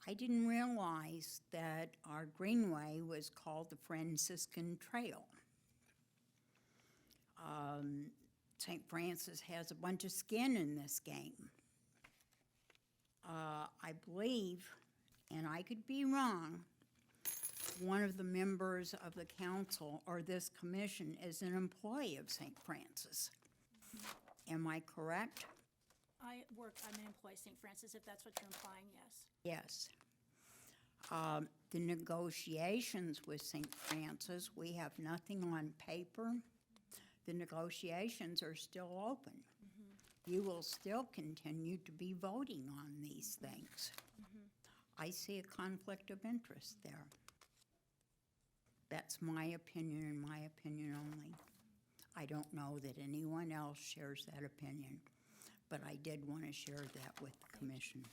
I didn't realize that our greenway was called the Franciscan Trail. St. Francis has a bunch of skin in this game. I believe, and I could be wrong, one of the members of the council or this commission is an employee of St. Francis. Am I correct? I'm an employee of St. Francis, if that's what you're implying, yes. Yes. The negotiations with St. Francis, we have nothing on paper. The negotiations are still open. You will still continue to be voting on these things. I see a conflict of interest there. That's my opinion and my opinion only. I don't know that anyone else shares that opinion, but I did want to share that with the commission.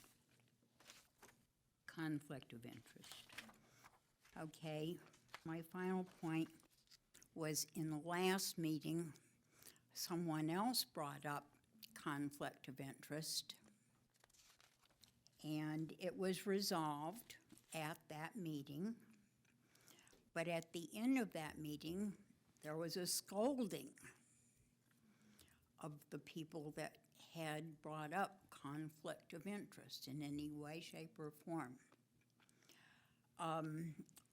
Conflict of interest. Okay, my final point was in the last meeting, someone else brought up conflict of interest, and it was resolved at that meeting. But at the end of that meeting, there was a scolding of the people that had brought up conflict of interest in any way, shape, or form.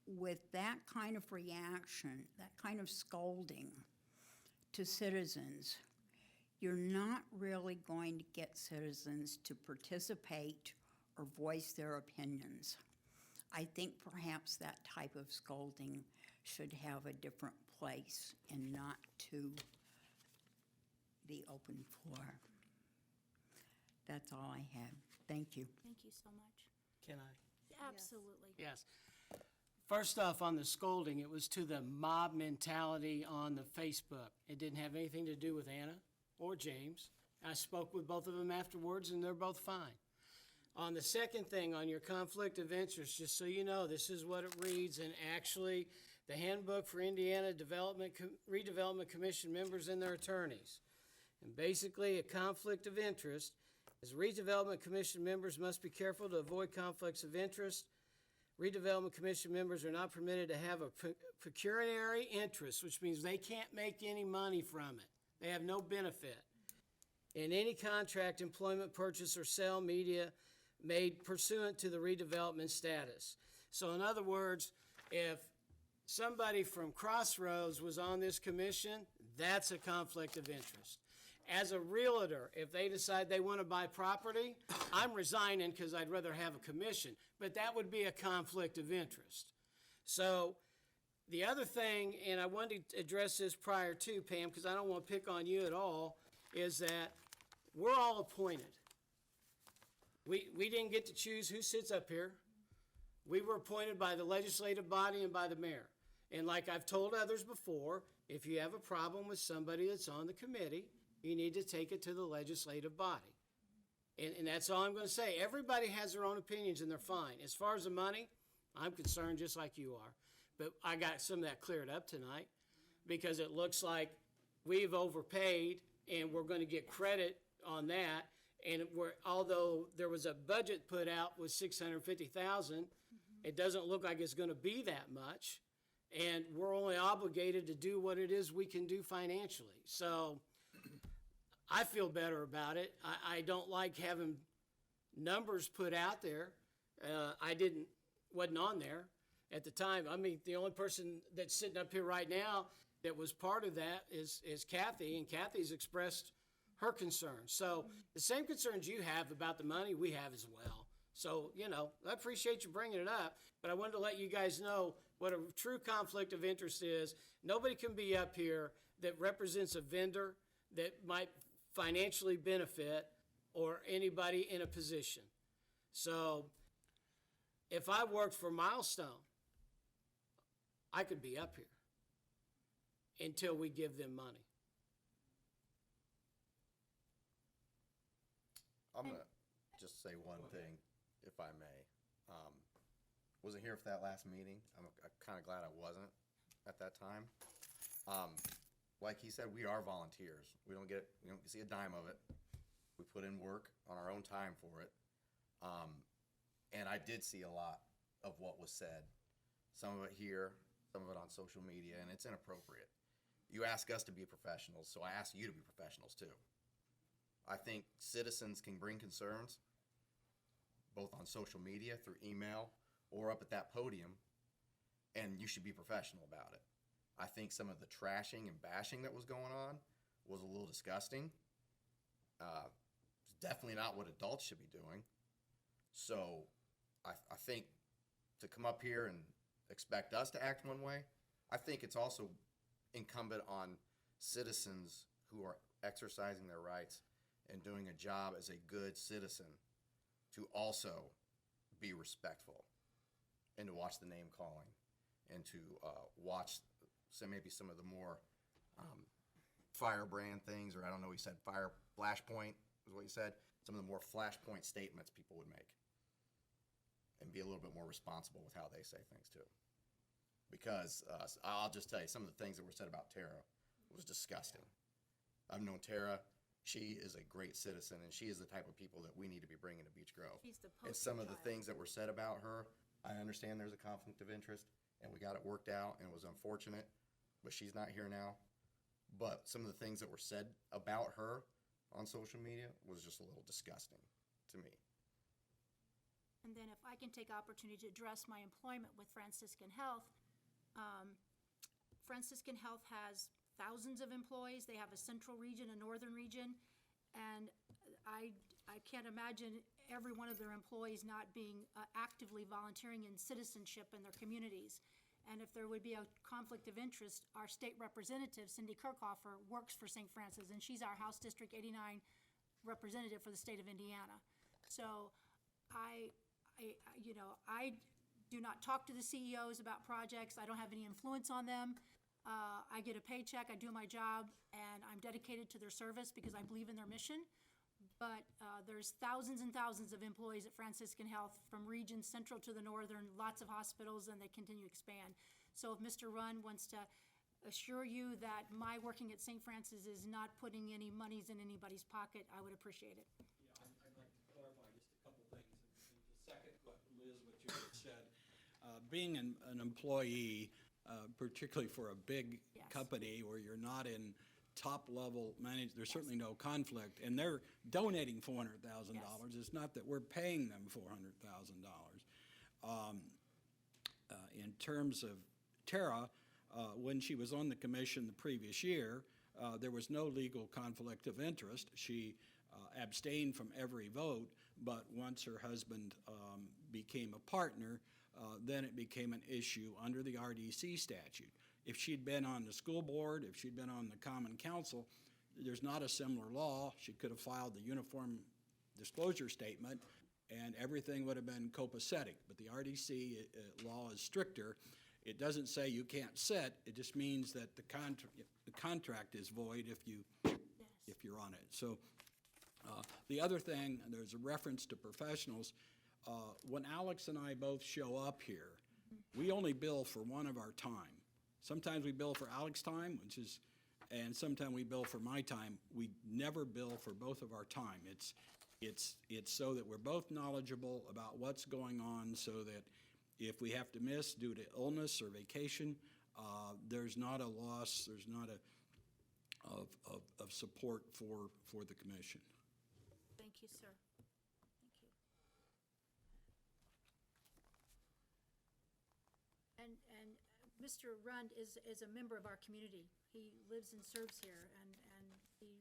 With that kind of reaction, that kind of scolding to citizens, you're not really going to get citizens to participate or voice their opinions. I think perhaps that type of scolding should have a different place and not to the open floor. That's all I had. Thank you. Thank you so much. Can I? Absolutely. Yes. First off, on the scolding, it was to the mob mentality on the Facebook. It didn't have anything to do with Anna or James. I spoke with both of them afterwards, and they're both fine. On the second thing, on your conflict of interest, just so you know, this is what it reads, and actually, the handbook for Indiana Redevelopment Commission members and their attorneys. And basically, a conflict of interest is redevelopment commission members must be careful to avoid conflicts of interest. Redevelopment commission members are not permitted to have a pecuniary interest, which means they can't make any money from it. They have no benefit in any contract, employment, purchase, or sale media made pursuant to the redevelopment status. So in other words, if somebody from Crossroads was on this commission, that's a conflict of interest. As a realtor, if they decide they want to buy property, I'm resigning because I'd rather have a commission, but that would be a conflict of interest. So the other thing, and I wanted to address this prior to, Pam, because I don't want to pick on you at all, is that we're all appointed. We didn't get to choose who sits up here. We were appointed by the legislative body and by the mayor. And like I've told others before, if you have a problem with somebody that's on the committee, you need to take it to the legislative body. And that's all I'm going to say. Everybody has their own opinions, and they're fine. As far as the money, I'm concerned just like you are. But I got some of that cleared up tonight because it looks like we've overpaid, and we're going to get credit on that. And although there was a budget put out with 650,000, it doesn't look like it's gonna be that much. And we're only obligated to do what it is we can do financially. So I feel better about it. I don't like having numbers put out there. Wasn't on there at the time. I mean, the only person that's sitting up here right now that was part of that is Kathy, and Kathy's expressed her concerns. So the same concerns you have about the money, we have as well. So, I appreciate you bringing it up, but I wanted to let you guys know what a true conflict of interest is. Nobody can be up here that represents a vendor that might financially benefit or anybody in a position. So if I worked for Milestone, I could be up here until we give them money. I'm gonna just say one thing, if I may. Wasn't here for that last meeting. I'm kind of glad I wasn't at that time. Like he said, we are volunteers. We don't see a dime of it. We put in work on our own time for it. And I did see a lot of what was said. Some of it here, some of it on social media, and it's inappropriate. You ask us to be professionals, so I ask you to be professionals too. I think citizens can bring concerns, both on social media, through email, or up at that podium, and you should be professional about it. I think some of the trashing and bashing that was going on was a little disgusting. It's definitely not what adults should be doing. So I think to come up here and expect us to act one way, I think it's also incumbent on citizens who are exercising their rights and doing a job as a good citizen to also be respectful and to watch the name calling and to watch maybe some of the more firebrand things, or I don't know, he said flashpoint is what he said, some of the more flashpoint statements people would make, and be a little bit more responsible with how they say things too. Because I'll just tell you, some of the things that were said about Tara was disgusting. I've known Tara. She is a great citizen, and she is the type of people that we need to be bringing to Beech Grove. She's the And poster some of the child. things that were said about her, I understand there's a conflict of interest, and we got it worked out, and it was unfortunate, but she's not here now. But some of the things that were said about her on social media was just a little disgusting to me. And then if I can take opportunity to address my employment with Franciscan Health. Franciscan Health has thousands of employees. They have a central region, a northern region. And I can't imagine every one of their employees not being actively volunteering in citizenship in their communities. And if there would be a conflict of interest, our state representative, Cindy Kirchhofer, works for St. Francis, and she's our House District 89 representative for the state of Indiana. So I do not talk to the CEOs about projects. I don't have any influence on them. I get a paycheck, I do my job, and I'm dedicated to their service because I believe in their mission. But there's thousands and thousands of employees at Franciscan Health from regions central to the northern, lots of hospitals, and they continue to expand. So if Mr. Runn wants to assure you that my working at St. Francis is not putting any monies in anybody's pocket, I would appreciate it. Yeah, I'd like to clarify just a couple things. And to second what Liz, what you just said, being an employee, particularly for a big Yes. company where you're not in top-level management, there's certainly no conflict, and they're donating $400,000. It's not that we're paying them $400,000. In terms of Tara, when she was on the commission the previous year, there was no legal conflict of interest. She abstained from every vote, but once her husband became a partner, then it became an issue under the RDC statute. If she'd been on the school board, if she'd been on the common council, there's not a similar law. She could have filed the uniform disclosure statement, and everything would have been copacetic. But the RDC law is stricter. It doesn't say you can't sit. It just means that the contract is void if you're on it. So the other thing, there's a reference to professionals. When Alex and I both show up here, we only bill for one of our time. Sometimes we bill for Alex's time, which is and sometime we bill for my time. We never bill for both of our time. It's so that we're both knowledgeable about what's going on, so that if we have to miss due to illness or vacation, there's not a loss, there's not of support for the commission. Thank you, sir. Thank you. And Mr. Rund is a member of our community. He lives and serves here, and he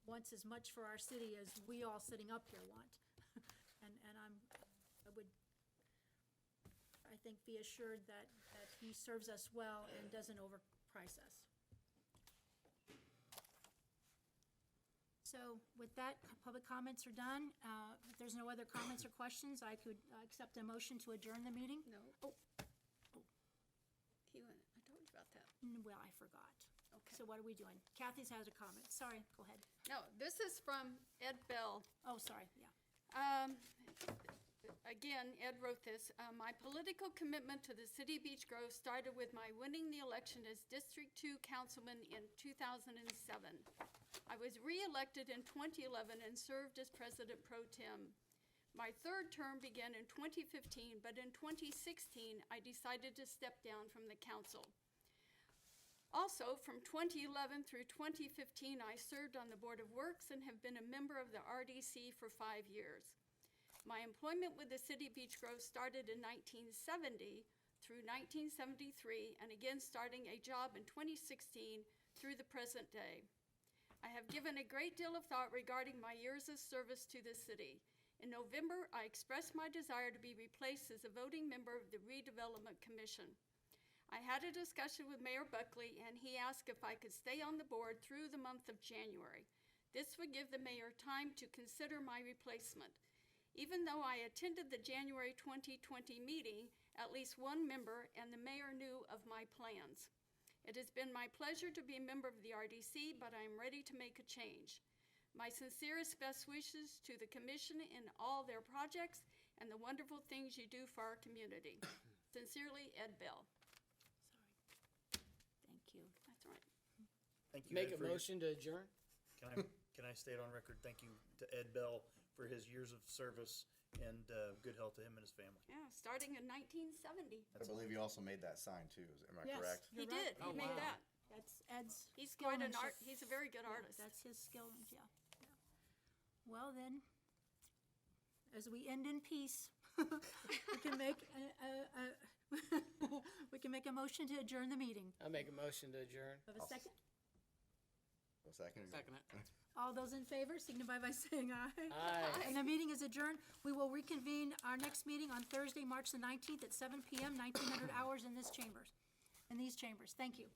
wants as much for our city as we all sitting up here want. And I think, be assured that he serves us well and doesn't overprice us. So with that, public comments are done. If there's no other comments or questions, I could accept a motion to adjourn the meeting. No. Oh, I told you about that. well, I forgot. Okay. So what are we doing? Kathy's has a comment. Sorry, go ahead. No, this is from Ed Bell. Oh, sorry, yeah. Again, Ed wrote this. My political commitment to the city of Beech Grove started with my winning the election as District 2 councilman in 2007. I was re-elected in 2011 and served as president pro tem. My third term began in 2015, but in 2016, I decided to step down from the council. Also, from 2011 through 2015, I served on the Board of Works and have been a member of the RDC for 5 years. My employment with the city of Beech Grove started in 1970 through 1973, and again starting a job in 2016 through the present day. I have given a great deal of thought regarding my years of service to the city. In November, I expressed my desire to be replaced as a voting member of the Redevelopment Commission. I had a discussion with Mayor Buckley, and he asked if I could stay on the board through the month of January. This would give the mayor time to consider my replacement. Even though I attended the January 2020 meeting, at least one member and the mayor knew of my plans. It has been my pleasure to be a member of the RDC, but I am ready to make a change. My sincerest best wishes to the commission in all their projects and the wonderful things you do for our community. Sincerely, Ed Bell. Thank you. That's right. Thank you, Make Ed, a for your- motion to adjourn? Can I state on record, thank you to Ed Bell for his years of service and good health to him and his family. Yeah, starting in 1970. I believe you also made that sign too, am I Yes. correct? He You're right. did. He made that. That's Ed's He's quite an skillmanship. he's a very good Yeah, artist. That's his skill, yeah. Well, then, as we end in peace, we can make we can make a motion to adjourn the meeting. I make a motion to adjourn. Have a second? A second? Second it. All those in favor signify by saying aye. Aye. And the meeting is adjourned. We will reconvene our next meeting on Thursday, March the 19th at 7 PM, 1900 hours in these chambers. Thank you.